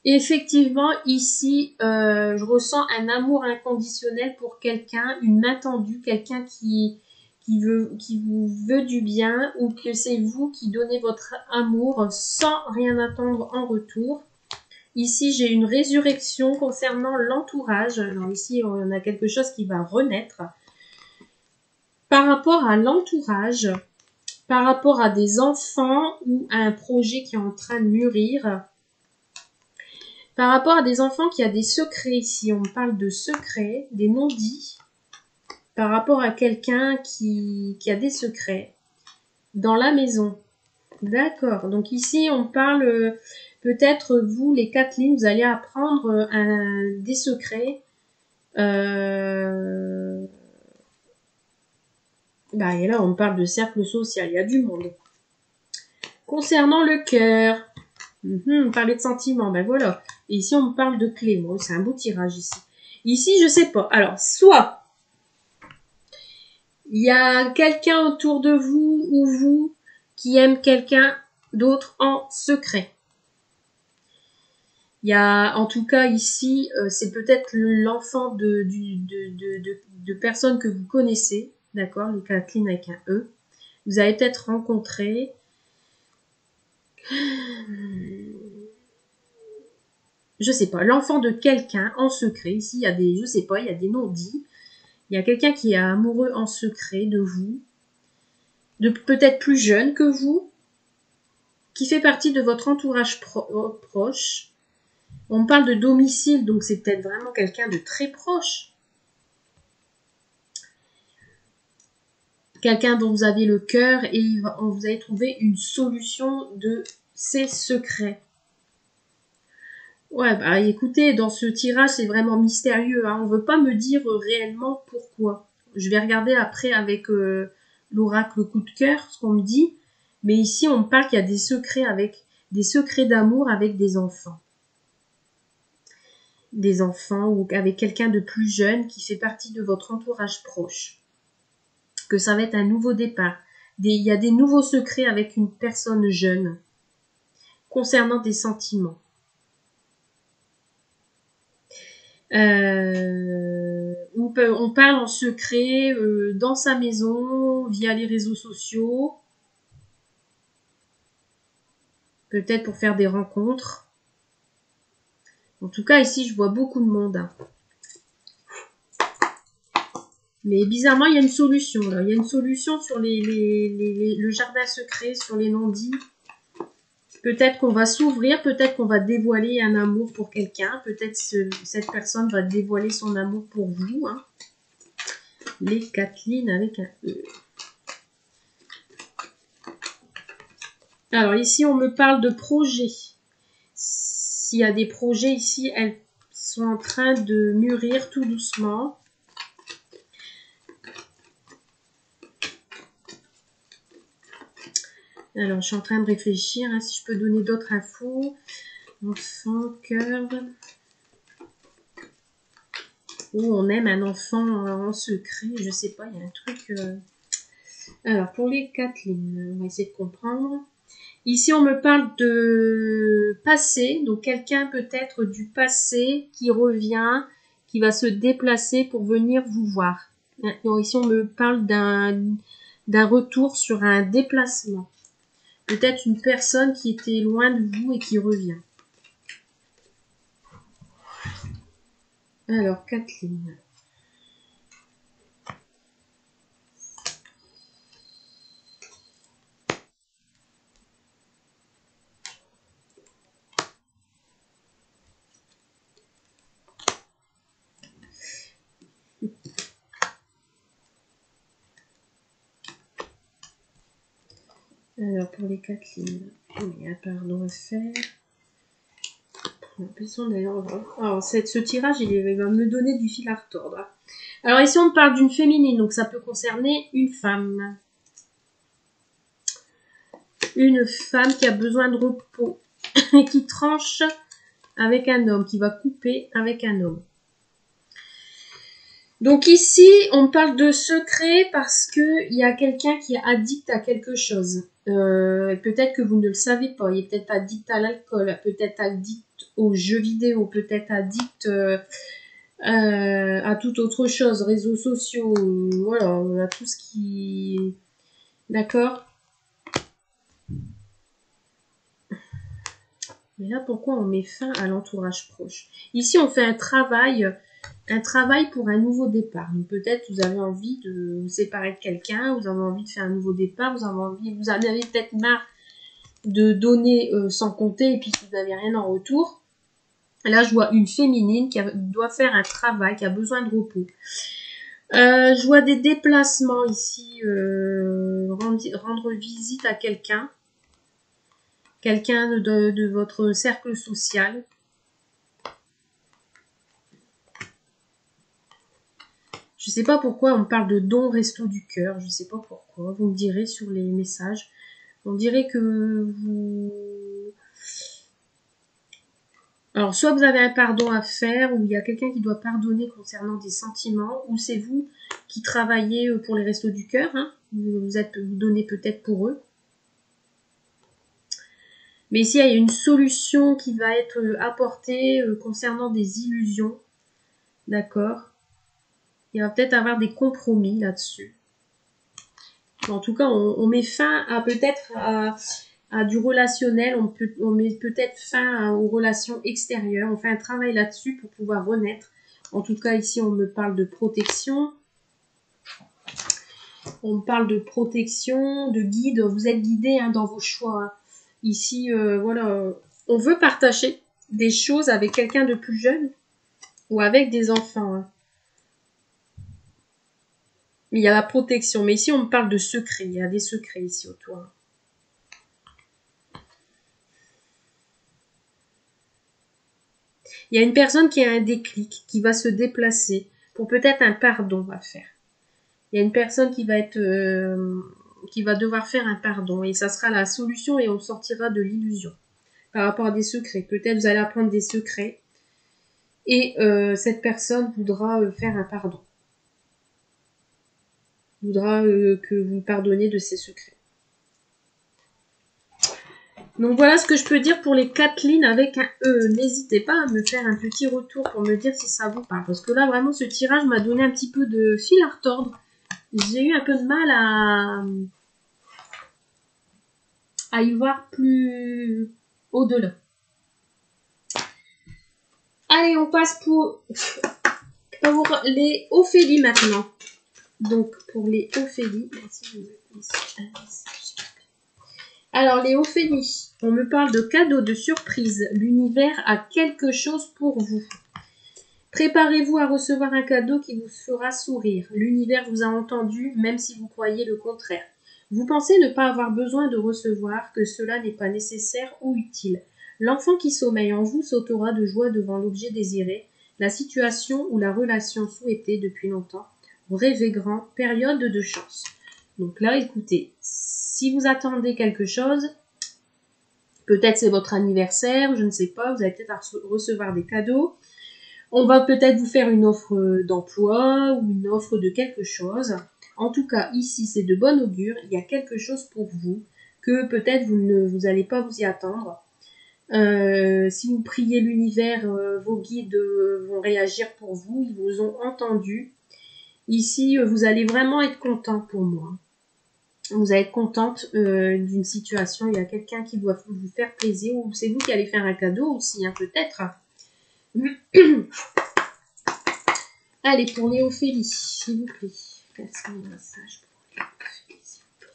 Effectivement, ici, je ressens un amour inconditionnel pour quelqu'un, une main tendue, quelqu'un qui vous veut du bien ou que c'est vous qui donnez votre amour sans rien attendre en retour. Ici, j'ai une résurrection concernant l'entourage. Alors ici, on a quelque chose qui va renaître. Par rapport à l'entourage, par rapport à des enfants ou à un projet qui est en train de mûrir, par rapport à des enfants qui a des secrets ici, on parle de secrets, des non-dits, par rapport à quelqu'un qui a des secrets dans la maison. D'accord, donc ici on parle peut-être vous les Kathleen, vous allez apprendre des secrets. Et là on parle de cercle social, il y a du monde. Concernant le cœur, on parlait de sentiments, ben voilà. Et ici, on me parle de clés. Bon, c'est un beau tirage ici. Ici, je sais pas. Alors, soit il y a quelqu'un autour de vous ou vous qui aime quelqu'un d'autre en secret. Il y a, en tout cas, ici, c'est peut-être l'enfant de personnes que vous connaissez. D'accord, les Kathleen avec un E. Vous avez peut-être rencontré. je sais pas, l'enfant de quelqu'un en secret. Ici, il y a des, je sais pas, il y a des non-dits. Il y a quelqu'un qui est amoureux en secret de vous, de peut-être plus jeune que vous, qui fait partie de votre entourage proche. On parle de domicile, donc c'est peut-être vraiment quelqu'un de très proche. Quelqu'un dont vous avez le cœur et vous allez trouver une solution de ses secrets. Ouais, bah écoutez, dans ce tirage, c'est vraiment mystérieux. Hein. On ne veut pas me dire réellement pourquoi. Je vais regarder après avec l'oracle coup de cœur, ce qu'on me dit. Mais ici, on me parle qu'il y a des secrets d'amour avec des enfants. Des enfants ou avec quelqu'un de plus jeune qui fait partie de votre entourage proche. Que ça va être un nouveau départ. Il y a des nouveaux secrets avec une personne jeune concernant des sentiments. On parle en secret dans sa maison, via les réseaux sociaux, peut-être pour faire des rencontres. En tout cas, ici, je vois beaucoup de monde. Hein. Mais bizarrement, il y a une solution. Là. Il y a une solution sur le jardin secret, sur les non-dits. Peut-être qu'on va s'ouvrir, peut-être qu'on va dévoiler un amour pour quelqu'un. Peut-être cette personne va dévoiler son amour pour vous. Hein. Les Kathleen avec un E. Alors ici, on me parle de projets. S'il y a des projets ici, elles sont en train de mûrir tout doucement. Alors, je suis en train de réfléchir hein, si je peux donner d'autres infos. Enfant, cœur. Oh, on aime un enfant en secret. Je sais pas, il y a un truc... Alors, pour les Kathleen, on va essayer de comprendre. Ici, on me parle de passé. Donc, quelqu'un peut-être du passé qui revient, qui va se déplacer pour venir vous voir. Donc, ici, on me parle d'un retour sur un déplacement. Peut-être une personne qui était loin de vous et qui revient. Alors, Kathleen. Alors, pour les Kathleen, il y a un pardon à faire. Alors, ce tirage, il va me donner du fil à retordre. Alors, ici, on parle d'une féminine, donc ça peut concerner une femme. Une femme qui a besoin de repos et qui tranche avec un homme, qui va couper avec un homme. Donc ici, on parle de secret parce que il y a quelqu'un qui est addict à quelque chose. Peut-être que vous ne le savez pas. Il est peut-être addict à l'alcool, peut-être addict aux jeux vidéo, peut-être addict à toute autre chose, réseaux sociaux, voilà, à tout ce qui... D'accord? Mais là, pourquoi on met fin à l'entourage proche? Ici, on fait un travail pour un nouveau départ. Peut-être vous avez envie de vous séparer de quelqu'un, vous avez envie de faire un nouveau départ, vous en avez peut-être marre de donner sans compter et puis vous n'avez rien en retour. Là, je vois une féminine qui doit faire un travail, qui a besoin de repos. Je vois des déplacements ici, rendre visite à quelqu'un de votre cercle social. Je sais pas pourquoi on parle de don resto du cœur, je sais pas pourquoi, vous me direz sur les messages. On dirait que vous... Alors, soit vous avez un pardon à faire, ou il y a quelqu'un qui doit pardonner concernant des sentiments, ou c'est vous qui travaillez pour les restos du cœur, hein. Vous donnez peut-être pour eux. Mais ici, il y a une solution qui va être apportée concernant des illusions. D'accord? Il va peut-être avoir des compromis là-dessus. En tout cas, on met fin à peut-être à du relationnel, on met peut-être fin aux relations extérieures, on fait un travail là-dessus pour pouvoir renaître. En tout cas, ici, on me parle de protection. On me parle de protection, de guide. Vous êtes guidé hein, dans vos choix. Hein. Ici, voilà, on veut partager des choses avec quelqu'un de plus jeune ou avec des enfants. Hein. Il y a la protection. Mais ici, on me parle de secrets. Il y a des secrets ici autour. Hein. Il y a une personne qui a un déclic, qui va se déplacer pour peut-être un pardon à faire. Il y a une personne qui va qui va devoir faire un pardon et ça sera la solution et on sortira de l'illusion par rapport à des secrets. Peut-être vous allez apprendre des secrets et cette personne voudra faire un pardon. Voudra que vous pardonniez de ses secrets. Donc voilà ce que je peux dire pour les 4 lignes avec un E. N'hésitez pas à me faire un petit retour pour me dire si ça vous parle. Parce que là, vraiment, ce tirage m'a donné un petit peu de fil à retordre. J'ai eu un peu de mal à y voir plus au-delà. Allez, on passe pour les Ophélie maintenant. Donc, pour les Ophélie, alors, les Ophélie, on me parle de cadeaux de surprise. L'univers a quelque chose pour vous. Préparez-vous à recevoir un cadeau qui vous fera sourire. L'univers vous a entendu, même si vous croyez le contraire. Vous pensez ne pas avoir besoin de recevoir, que cela n'est pas nécessaire ou utile. L'enfant qui sommeille en vous sautera de joie devant l'objet désiré, la situation ou la relation souhaitée depuis longtemps. Rêvez grand, période de chance. Donc là, écoutez, si vous attendez quelque chose, peut-être c'est votre anniversaire, je ne sais pas, vous allez peut-être recevoir des cadeaux. On va peut-être vous faire une offre d'emploi ou une offre de quelque chose. En tout cas, ici, c'est de bon augure. Il y a quelque chose pour vous que peut-être vous n'allez pas vous y attendre. Si vous priez l'univers, vos guides vont réagir pour vous. Ils vous ont entendu. Ici, vous allez vraiment être content pour moi. Vous allez être contente d'une situation. Il y a quelqu'un qui doit vous faire plaisir ou c'est vous qui allez faire un cadeau aussi, hein, peut-être. Allez, pour les Ophélie, s'il vous plaît. Faites-moi un message pour les Ophélie, s'il vous plaît.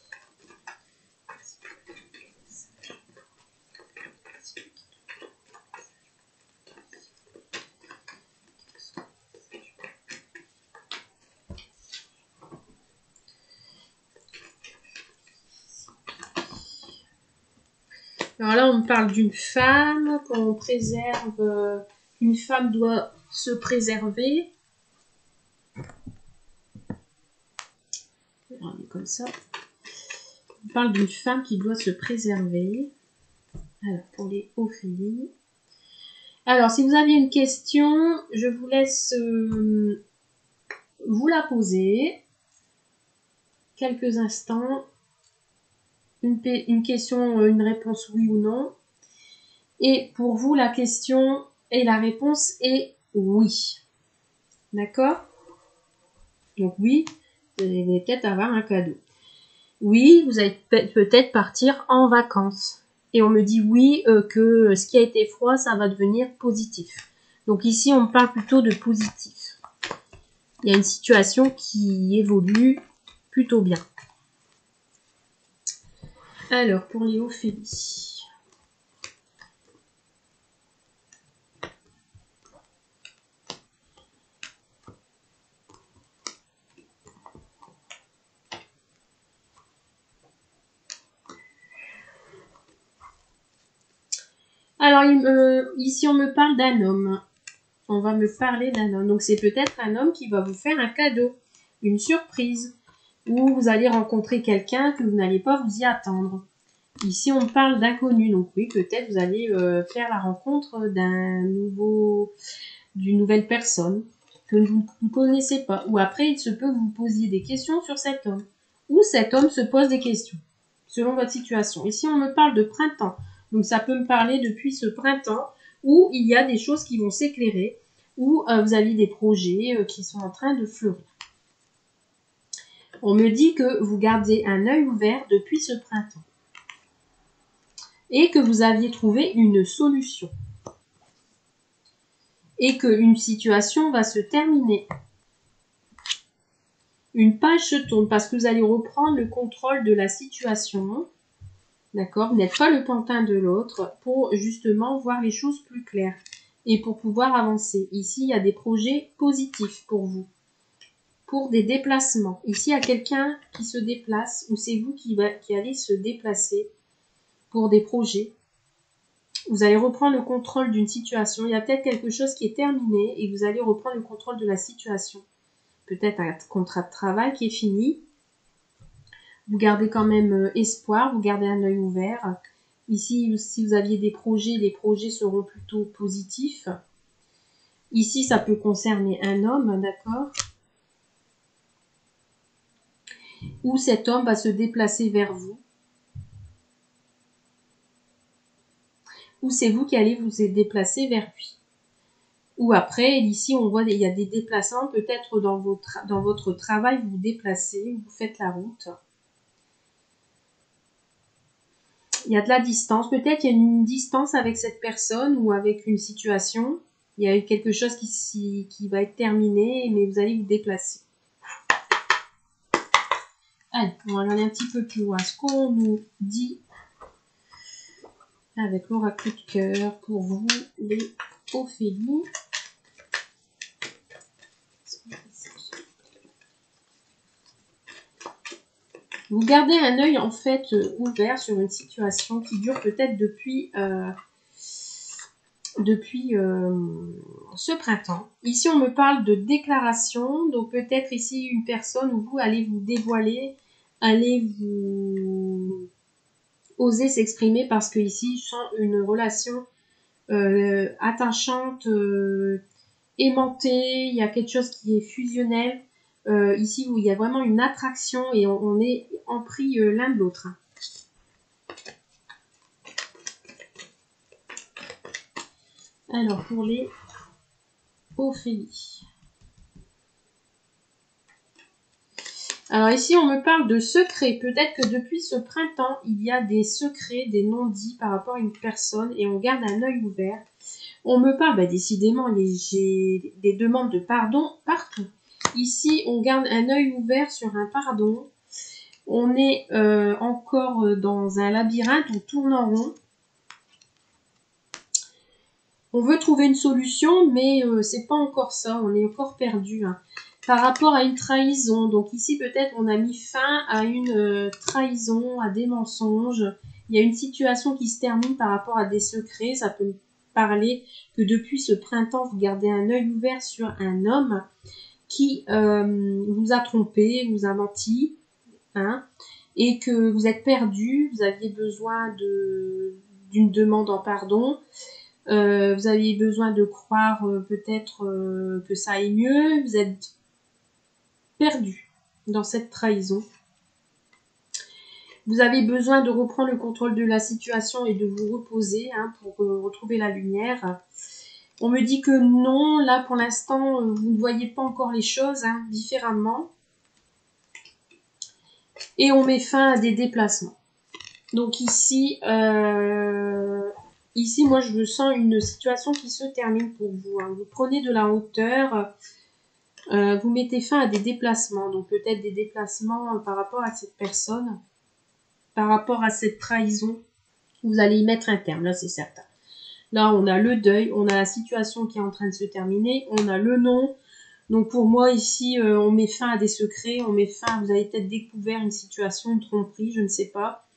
Alors là, on me parle d'une femme qu'on préserve. Une femme doit se préserver. Alors, on est comme ça. On parle d'une femme qui doit se préserver. Alors, pour les Ophélie. Alors, si vous aviez une question, je vous laisse vous la poser. Quelques instants. Une question, une réponse oui ou non. Et pour vous, la question et la réponse est oui. D'accord? Donc oui, vous allez peut-être avoir un cadeau. Oui, vous allez peut-être partir en vacances. Et on me dit oui, que ce qui a été froid, ça va devenir positif. Donc ici, on parle plutôt de positif. Il y a une situation qui évolue plutôt bien. Alors, pour les Ophélie. Alors, ici, on me parle d'un homme. On va me parler d'un homme. Donc, c'est peut-être un homme qui va vous faire un cadeau, une surprise, ou vous allez rencontrer quelqu'un que vous n'allez pas vous y attendre. Ici, on parle d'inconnu. Donc, oui, peut-être vous allez faire la rencontre d'une nouvelle personne que vous ne connaissez pas. Ou après, il se peut que vous posiez des questions sur cet homme. Ou cet homme se pose des questions, selon votre situation. Ici, on me parle de printemps. Donc, ça peut me parler depuis ce printemps où il y a des choses qui vont s'éclairer, où vous avez des projets qui sont en train de fleurir. On me dit que vous gardez un œil ouvert depuis ce printemps. et que vous aviez trouvé une solution. Et qu'une situation va se terminer. Une page se tourne parce que vous allez reprendre le contrôle de la situation. D'accord? Vous n'êtes pas le pantin de l'autre pour justement voir les choses plus claires et pour pouvoir avancer. Ici, il y a des projets positifs pour vous. Pour des déplacements. Ici, il y a quelqu'un qui se déplace ou c'est vous qui allez se déplacer pour des projets. Vous allez reprendre le contrôle d'une situation. Il y a peut-être quelque chose qui est terminé et vous allez reprendre le contrôle de la situation. Peut-être un contrat de travail qui est fini. Vous gardez quand même espoir, vous gardez un œil ouvert. Ici, si vous aviez des projets, les projets seront plutôt positifs. Ici, ça peut concerner un homme, d'accord? Ou cet homme va se déplacer vers vous. Ou c'est vous qui allez vous déplacer vers lui. Ou après, ici, on voit il y a des déplacements, peut-être dans votre travail, vous vous déplacez, vous faites la route. Il y a de la distance, peut-être il y a une distance avec cette personne ou avec une situation. Il y a eu quelque chose qui va être terminé, mais vous allez vous déplacer. Allez, on va regarder un petit peu plus loin ce qu'on nous dit avec l'oracle de cœur pour vous, les Ophélie. Vous gardez un œil en fait ouvert sur une situation qui dure peut-être depuis ce printemps. Ici, on me parle de déclaration. Donc, peut-être ici, une personne où vous allez vous dévoiler, allez vous oser s'exprimer parce que ici, je sens une relation attachante, aimantée. Il y a quelque chose qui est fusionnel. Ici, où il y a vraiment une attraction et on est empris l'un de l'autre. Alors, pour les Ophélie. Alors ici, on me parle de secrets. Peut-être que depuis ce printemps, il y a des secrets, des non-dits par rapport à une personne et on garde un œil ouvert. On me parle, décidément, j'ai des demandes de pardon partout. Ici, on garde un œil ouvert sur un pardon. On est encore dans un labyrinthe, on tourne en rond. On veut trouver une solution, mais c'est pas encore ça, on est encore perdu. Hein. Par rapport à une trahison, donc ici peut-être on a mis fin à une trahison, à des mensonges. Il y a une situation qui se termine par rapport à des secrets. Ça peut parler que depuis ce printemps, vous gardez un œil ouvert sur un homme qui vous a trompé, vous a menti, hein, et que vous êtes perdu, vous aviez besoin d'une demande en pardon. Vous aviez besoin de croire peut-être que ça aille mieux. Vous êtes perdu dans cette trahison. Vous avez besoin de reprendre le contrôle de la situation et de vous reposer pour retrouver la lumière. On me dit que non, là pour l'instant, vous ne voyez pas encore les choses différemment. Et on met fin à des déplacements. Donc ici, moi, je sens une situation qui se termine pour vous. Hein. Vous prenez de la hauteur, vous mettez fin à des déplacements. Donc, peut-être des déplacements par rapport à cette personne, par rapport à cette trahison. Vous allez y mettre un terme, là, c'est certain. Là, on a le deuil, on a la situation qui est en train de se terminer, on a le non. Donc, pour moi, ici, on met fin à des secrets, on met fin, vous avez peut-être découvert une situation de tromperie, je ne sais pas.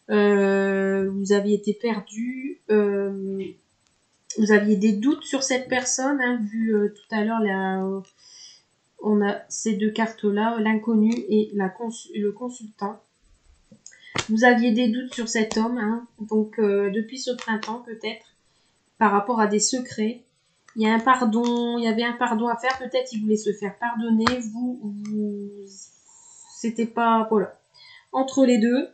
Vous aviez été perdu, vous aviez des doutes sur cette personne, vu tout à l'heure, on a ces deux cartes-là, l'inconnu et le consultant. Vous aviez des doutes sur cet homme, donc depuis ce printemps peut-être, par rapport à des secrets. Il y a un pardon, il y avait un pardon à faire, peut-être il voulait se faire pardonner, c'était pas, voilà, entre les deux.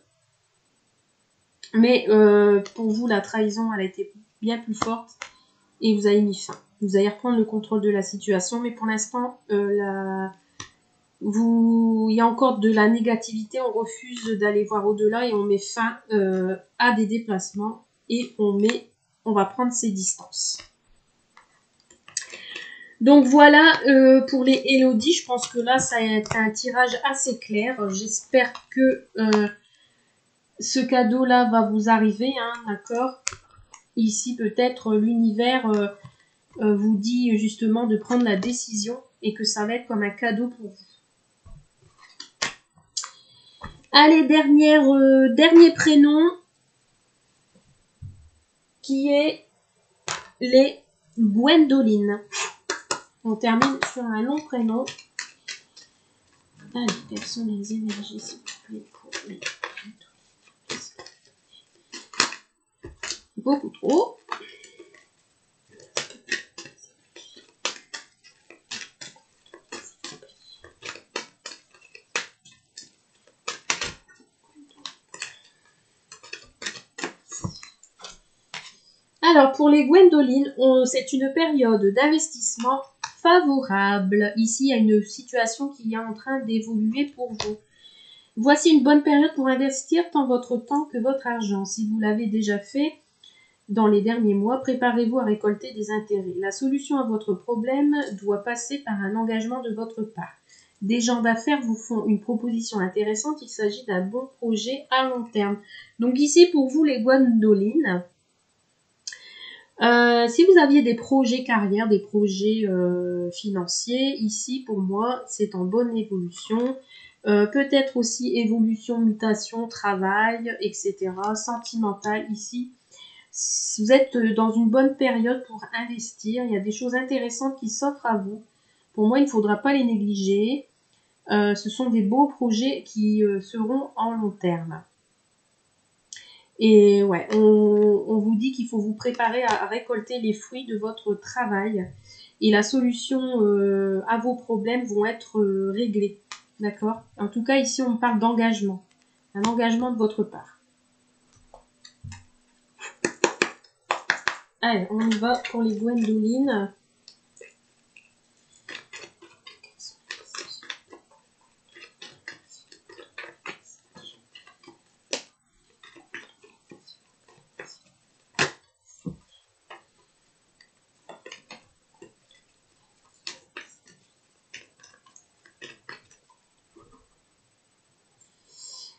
Mais pour vous, la trahison, elle a été bien plus forte et vous avez mis fin. Vous allez reprendre le contrôle de la situation, mais pour l'instant, il y a encore de la négativité, on refuse d'aller voir au-delà et on met fin à des déplacements et on va prendre ses distances. Donc voilà pour les Elodie, je pense que là ça a été un tirage assez clair. J'espère que ce cadeau-là va vous arriver, hein, d'accord? Ici peut-être l'univers vous dit justement de prendre la décision et que ça va être comme un cadeau pour vous. Allez, dernier prénom qui est les Gwendoline. On termine sur un long prénom. Allez, quelles sont les énergies s'il vous plaît pour les beaucoup trop. Alors, pour les Gwendoline, c'est une période d'investissement favorable. Ici, il y a une situation qui est en train d'évoluer pour vous. Voici une bonne période pour investir tant votre temps que votre argent. Si vous l'avez déjà fait dans les derniers mois, préparez-vous à récolter des intérêts. La solution à votre problème doit passer par un engagement de votre part. Des gens d'affaires vous font une proposition intéressante. Il s'agit d'un bon projet à long terme. Donc ici, pour vous, les Gwendoline, si vous aviez des projets carrière, des projets financiers, ici pour moi c'est en bonne évolution. Peut-être aussi évolution, mutation, travail, etc. Sentimental ici. Vous êtes dans une bonne période pour investir. Il y a des choses intéressantes qui s'offrent à vous. Pour moi, il ne faudra pas les négliger. Ce sont des beaux projets qui seront en long terme. Et ouais, on vous dit qu'il faut vous préparer à récolter les fruits de votre travail. Et la solution à vos problèmes vont être réglés. D'accord? En tout cas, ici, on parle d'engagement. Un engagement de votre part. Allez, on y va pour les Gwendoline.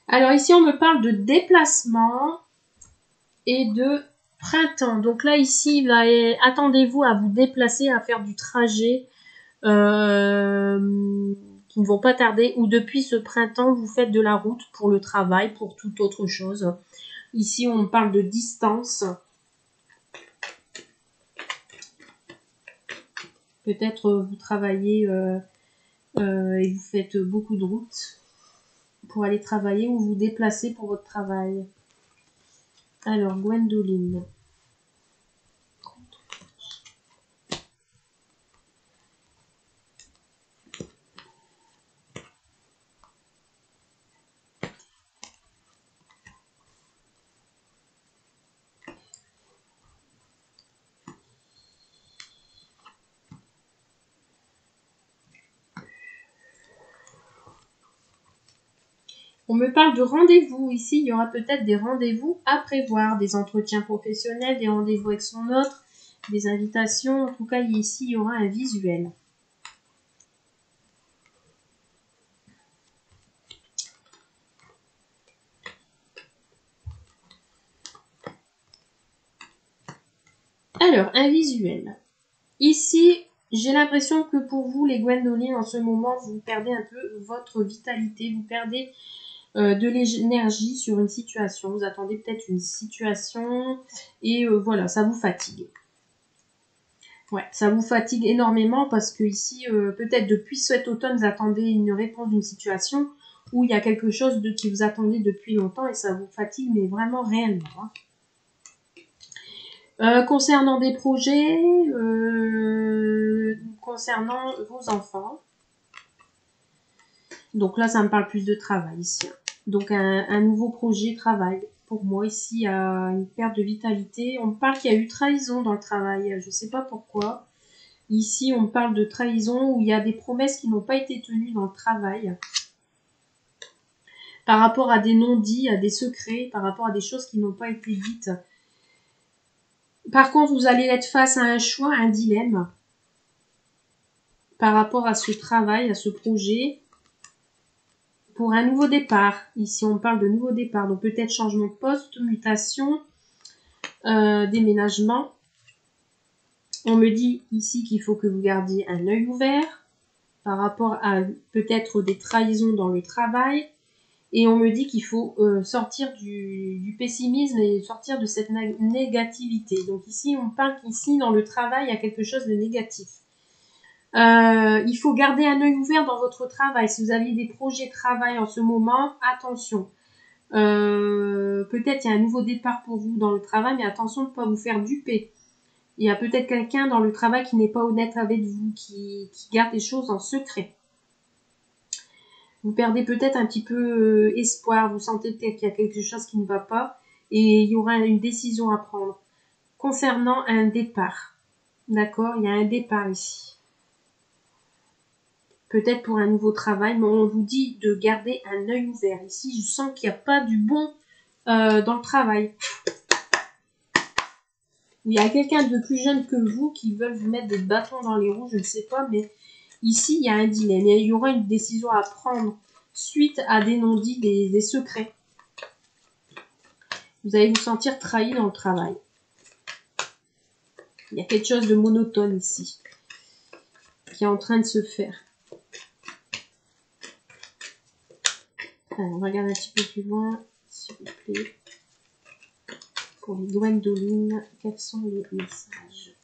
Alors ici, on me parle de déplacement et de printemps. Donc là, ici, là, attendez-vous à vous déplacer, à faire du trajet qui ne vont pas tarder. Ou depuis ce printemps, vous faites de la route pour le travail, pour toute autre chose. Ici, on parle de distance. Peut-être vous travaillez et vous faites beaucoup de routes pour aller travailler ou vous déplacer pour votre travail. Alors, Gwendoline. On me parle de rendez-vous. Ici, il y aura peut-être des rendez-vous à prévoir, des entretiens professionnels, des rendez-vous avec son autre, des invitations. En tout cas, ici, il y aura un visuel. Alors, un visuel. Ici, j'ai l'impression que pour vous, les Gwendoline, en ce moment, vous perdez un peu votre vitalité, vous perdez de l'énergie sur une situation. Vous attendez peut-être une situation et voilà, ça vous fatigue. Ouais, ça vous fatigue énormément parce que ici, peut-être depuis cet automne, vous attendez une réponse d'une situation où il y a quelque chose qui vous attendez depuis longtemps et ça vous fatigue, mais vraiment réellement. Hein. Concernant des projets, concernant vos enfants. Donc là, ça me parle plus de travail ici. Hein. Donc un nouveau projet travail. Pour moi, ici, il y a une perte de vitalité. On me parle qu'il y a eu trahison dans le travail. Je ne sais pas pourquoi. Ici, on parle de trahison où il y a des promesses qui n'ont pas été tenues dans le travail. Par rapport à des non-dits, à des secrets, par rapport à des choses qui n'ont pas été dites. Par contre, vous allez être face à un choix, un dilemme. Par rapport à ce travail, à ce projet. Pour un nouveau départ. Ici, on parle de nouveau départ. Donc, peut-être changement de poste, mutation, déménagement. On me dit ici qu'il faut que vous gardiez un œil ouvert par rapport à peut-être des trahisons dans le travail. Et on me dit qu'il faut sortir du pessimisme et sortir de cette négativité. Donc ici, on parle qu'ici, dans le travail, il y a quelque chose de négatif. Il faut garder un œil ouvert dans votre travail. Si vous avez des projets de travail en ce moment, attention. Peut-être il y a un nouveau départ pour vous dans le travail, mais attention de ne pas vous faire duper. Il y a peut-être quelqu'un dans le travail qui n'est pas honnête avec vous, qui garde les choses en secret. Vous perdez peut-être un petit peu espoir, vous sentez peut-être qu'il y a quelque chose qui ne va pas et il y aura une décision à prendre concernant un départ. D'accord? Il y a un départ ici. Peut-être pour un nouveau travail, mais on vous dit de garder un œil ouvert. Ici, je sens qu'il n'y a pas du bon dans le travail. Il y a quelqu'un de plus jeune que vous qui veut vous mettre des bâtons dans les roues, je ne sais pas, mais ici, il y a un dilemme. Il y aura une décision à prendre suite à des non-dits, des secrets. Vous allez vous sentir trahi dans le travail. Il y a quelque chose de monotone ici qui est en train de se faire. Alors, on regarde un petit peu plus loin, s'il vous plaît. Pour les Gwendoline, quels sont les messages?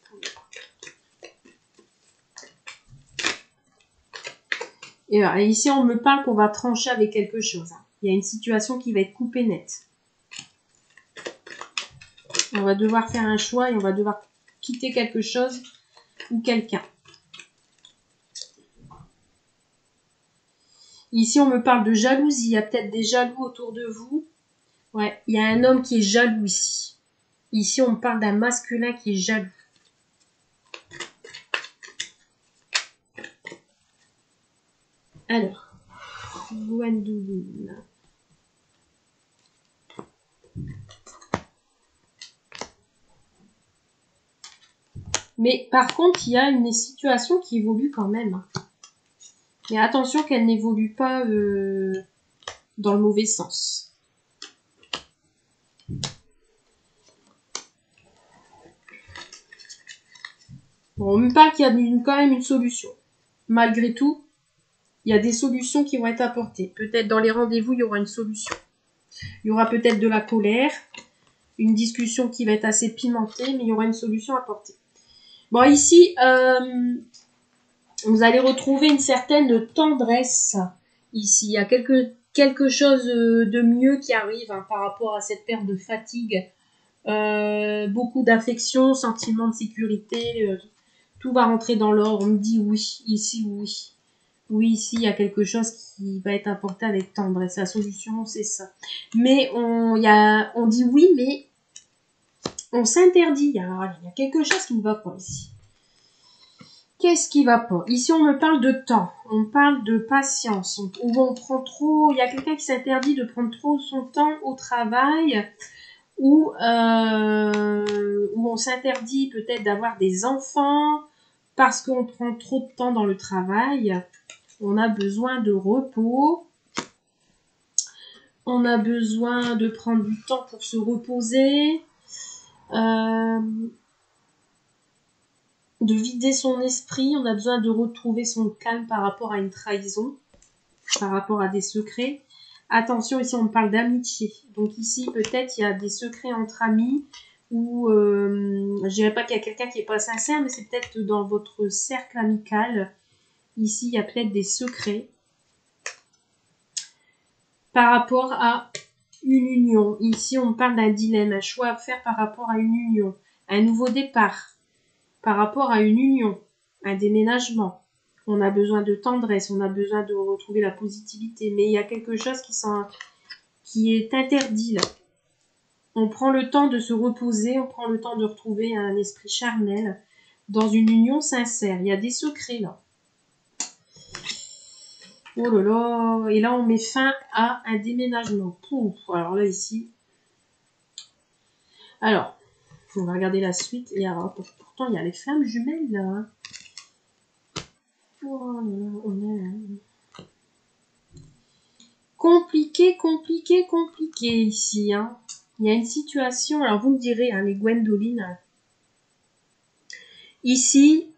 Et alors, ici, on me parle qu'on va trancher avec quelque chose. Il y a une situation qui va être coupée nette. On va devoir faire un choix et on va devoir quitter quelque chose ou quelqu'un. Ici, on me parle de jalousie. Il y a peut-être des jaloux autour de vous. Ouais, il y a un homme qui est jaloux ici. Ici, on me parle d'un masculin qui est jaloux. Alors, Gwendoline. Mais par contre, il y a une situation qui évolue quand même. Mais attention qu'elle n'évolue pas dans le mauvais sens. Bon, on me parle qu'il y a quand même une solution. Malgré tout, il y a des solutions qui vont être apportées. Peut-être dans les rendez-vous, il y aura une solution. Il y aura peut-être de la colère, une discussion qui va être assez pimentée, mais il y aura une solution apportée. Bon, ici, vous allez retrouver une certaine tendresse. Ici, il y a quelque chose de mieux qui arrive par rapport à cette perte de fatigue. Beaucoup d'affection, sentiment de sécurité, tout va rentrer dans l'ordre. On me dit oui, ici oui. Oui, ici, il y a quelque chose qui va être apporté avec tendresse. La solution, c'est ça. Mais on dit oui, mais on s'interdit. Il y a quelque chose qui ne va pas ici. Qu'est-ce qui va pas? Ici, on me parle de temps. On parle de patience. Où on prend trop... Il y a quelqu'un qui s'interdit de prendre trop son temps au travail. Où on s'interdit peut-être d'avoir des enfants. Parce qu'on prend trop de temps dans le travail. On a besoin de repos. On a besoin de prendre du temps pour se reposer. De vider son esprit. On a besoin de retrouver son calme par rapport à une trahison. Par rapport à des secrets. Attention, ici on parle d'amitié. Donc ici peut-être il y a des secrets entre amis. Ou je dirais pas qu'il y a quelqu'un qui est pas sincère. Mais c'est peut-être dans votre cercle amical. Ici il y a peut-être des secrets. Par rapport à une union. Ici, on parle d'un dilemme, un choix à faire par rapport à une union. Un nouveau départ. Par rapport à une union. Un déménagement. On a besoin de tendresse. On a besoin de retrouver la positivité. Mais il y a quelque chose qui est interdit là. On prend le temps de se reposer. On prend le temps de retrouver un esprit charnel. dans une union sincère. Il y a des secrets là. Oh là là. Et là, on met fin à un déménagement. Pouf. Alors là, ici. Alors, on va regarder la suite. Et alors, pourtant, il y a les flammes jumelles là. Oh là là, on est... Compliqué, compliqué, compliqué ici. Hein. Il y a une situation. Alors, vous me direz, hein, les Gwendoline. Ici,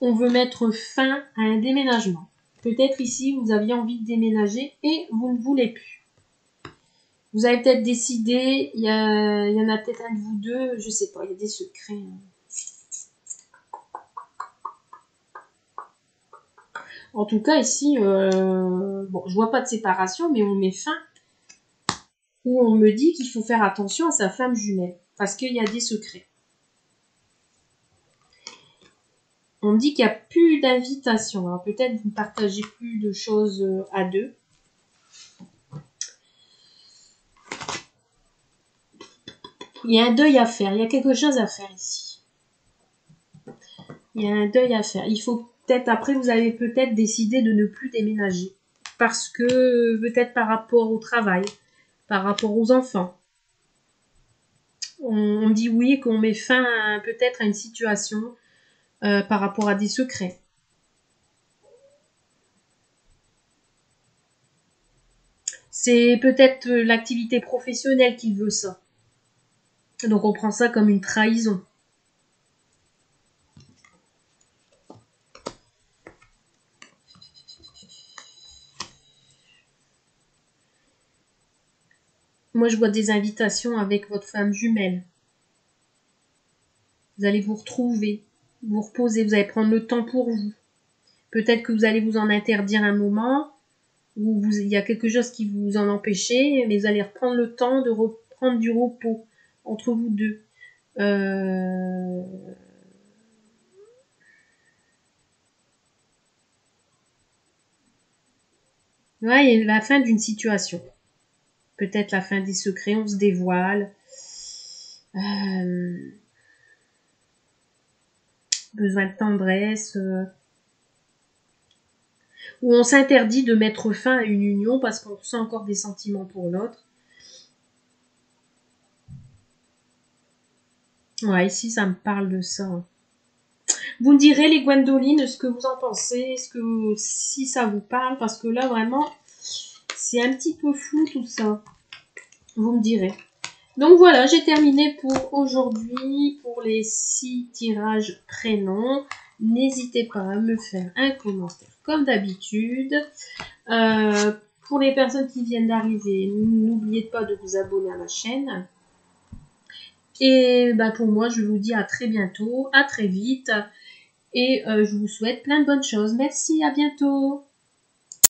on veut mettre fin à un déménagement. Peut-être ici, vous aviez envie de déménager et vous ne voulez plus. Vous avez peut-être décidé, il y en a peut-être un de vous deux, je sais pas, il y a des secrets. En tout cas, ici, bon, je vois pas de séparation, mais on met fin. Où on me dit qu'il faut faire attention à sa femme jumelle, parce qu'il y a des secrets. On me dit qu'il n'y a plus d'invitation. Alors peut-être vous ne partagez plus de choses à deux. Il y a un deuil à faire. Il y a quelque chose à faire ici. Il y a un deuil à faire. Il faut peut-être, après, vous avez peut-être décidé de ne plus déménager. Parce que, peut-être par rapport au travail, par rapport aux enfants. On dit oui, qu'on met fin peut-être à une situation par rapport à des secrets. C'est peut-être l'activité professionnelle qui veut ça. Donc on prend ça comme une trahison. Moi, je vois des invitations avec votre femme jumelle. Vous allez vous retrouver, vous reposer, vous allez prendre le temps pour vous. Peut-être que vous allez vous en interdire un moment, ou il y a quelque chose qui vous en empêche, mais vous allez reprendre le temps de reprendre du repos entre vous deux. Ouais, il y a la fin d'une situation. Peut-être la fin des secrets, on se dévoile. Besoin de tendresse. Où on s'interdit de mettre fin à une union parce qu'on ressent encore des sentiments pour l'autre. Ouais, ici, ça me parle de ça. Vous me direz, les Gwendoline, ce que vous en pensez, si ça vous parle, parce que là, vraiment, c'est un petit peu flou tout ça. Vous me direz. Donc voilà, j'ai terminé pour aujourd'hui, pour les 6 tirages prénoms. N'hésitez pas à me faire un commentaire comme d'habitude. Pour les personnes qui viennent d'arriver, n'oubliez pas de vous abonner à ma chaîne. Et bah, pour moi, je vous dis à très bientôt, à très vite. Et je vous souhaite plein de bonnes choses. Merci, à bientôt.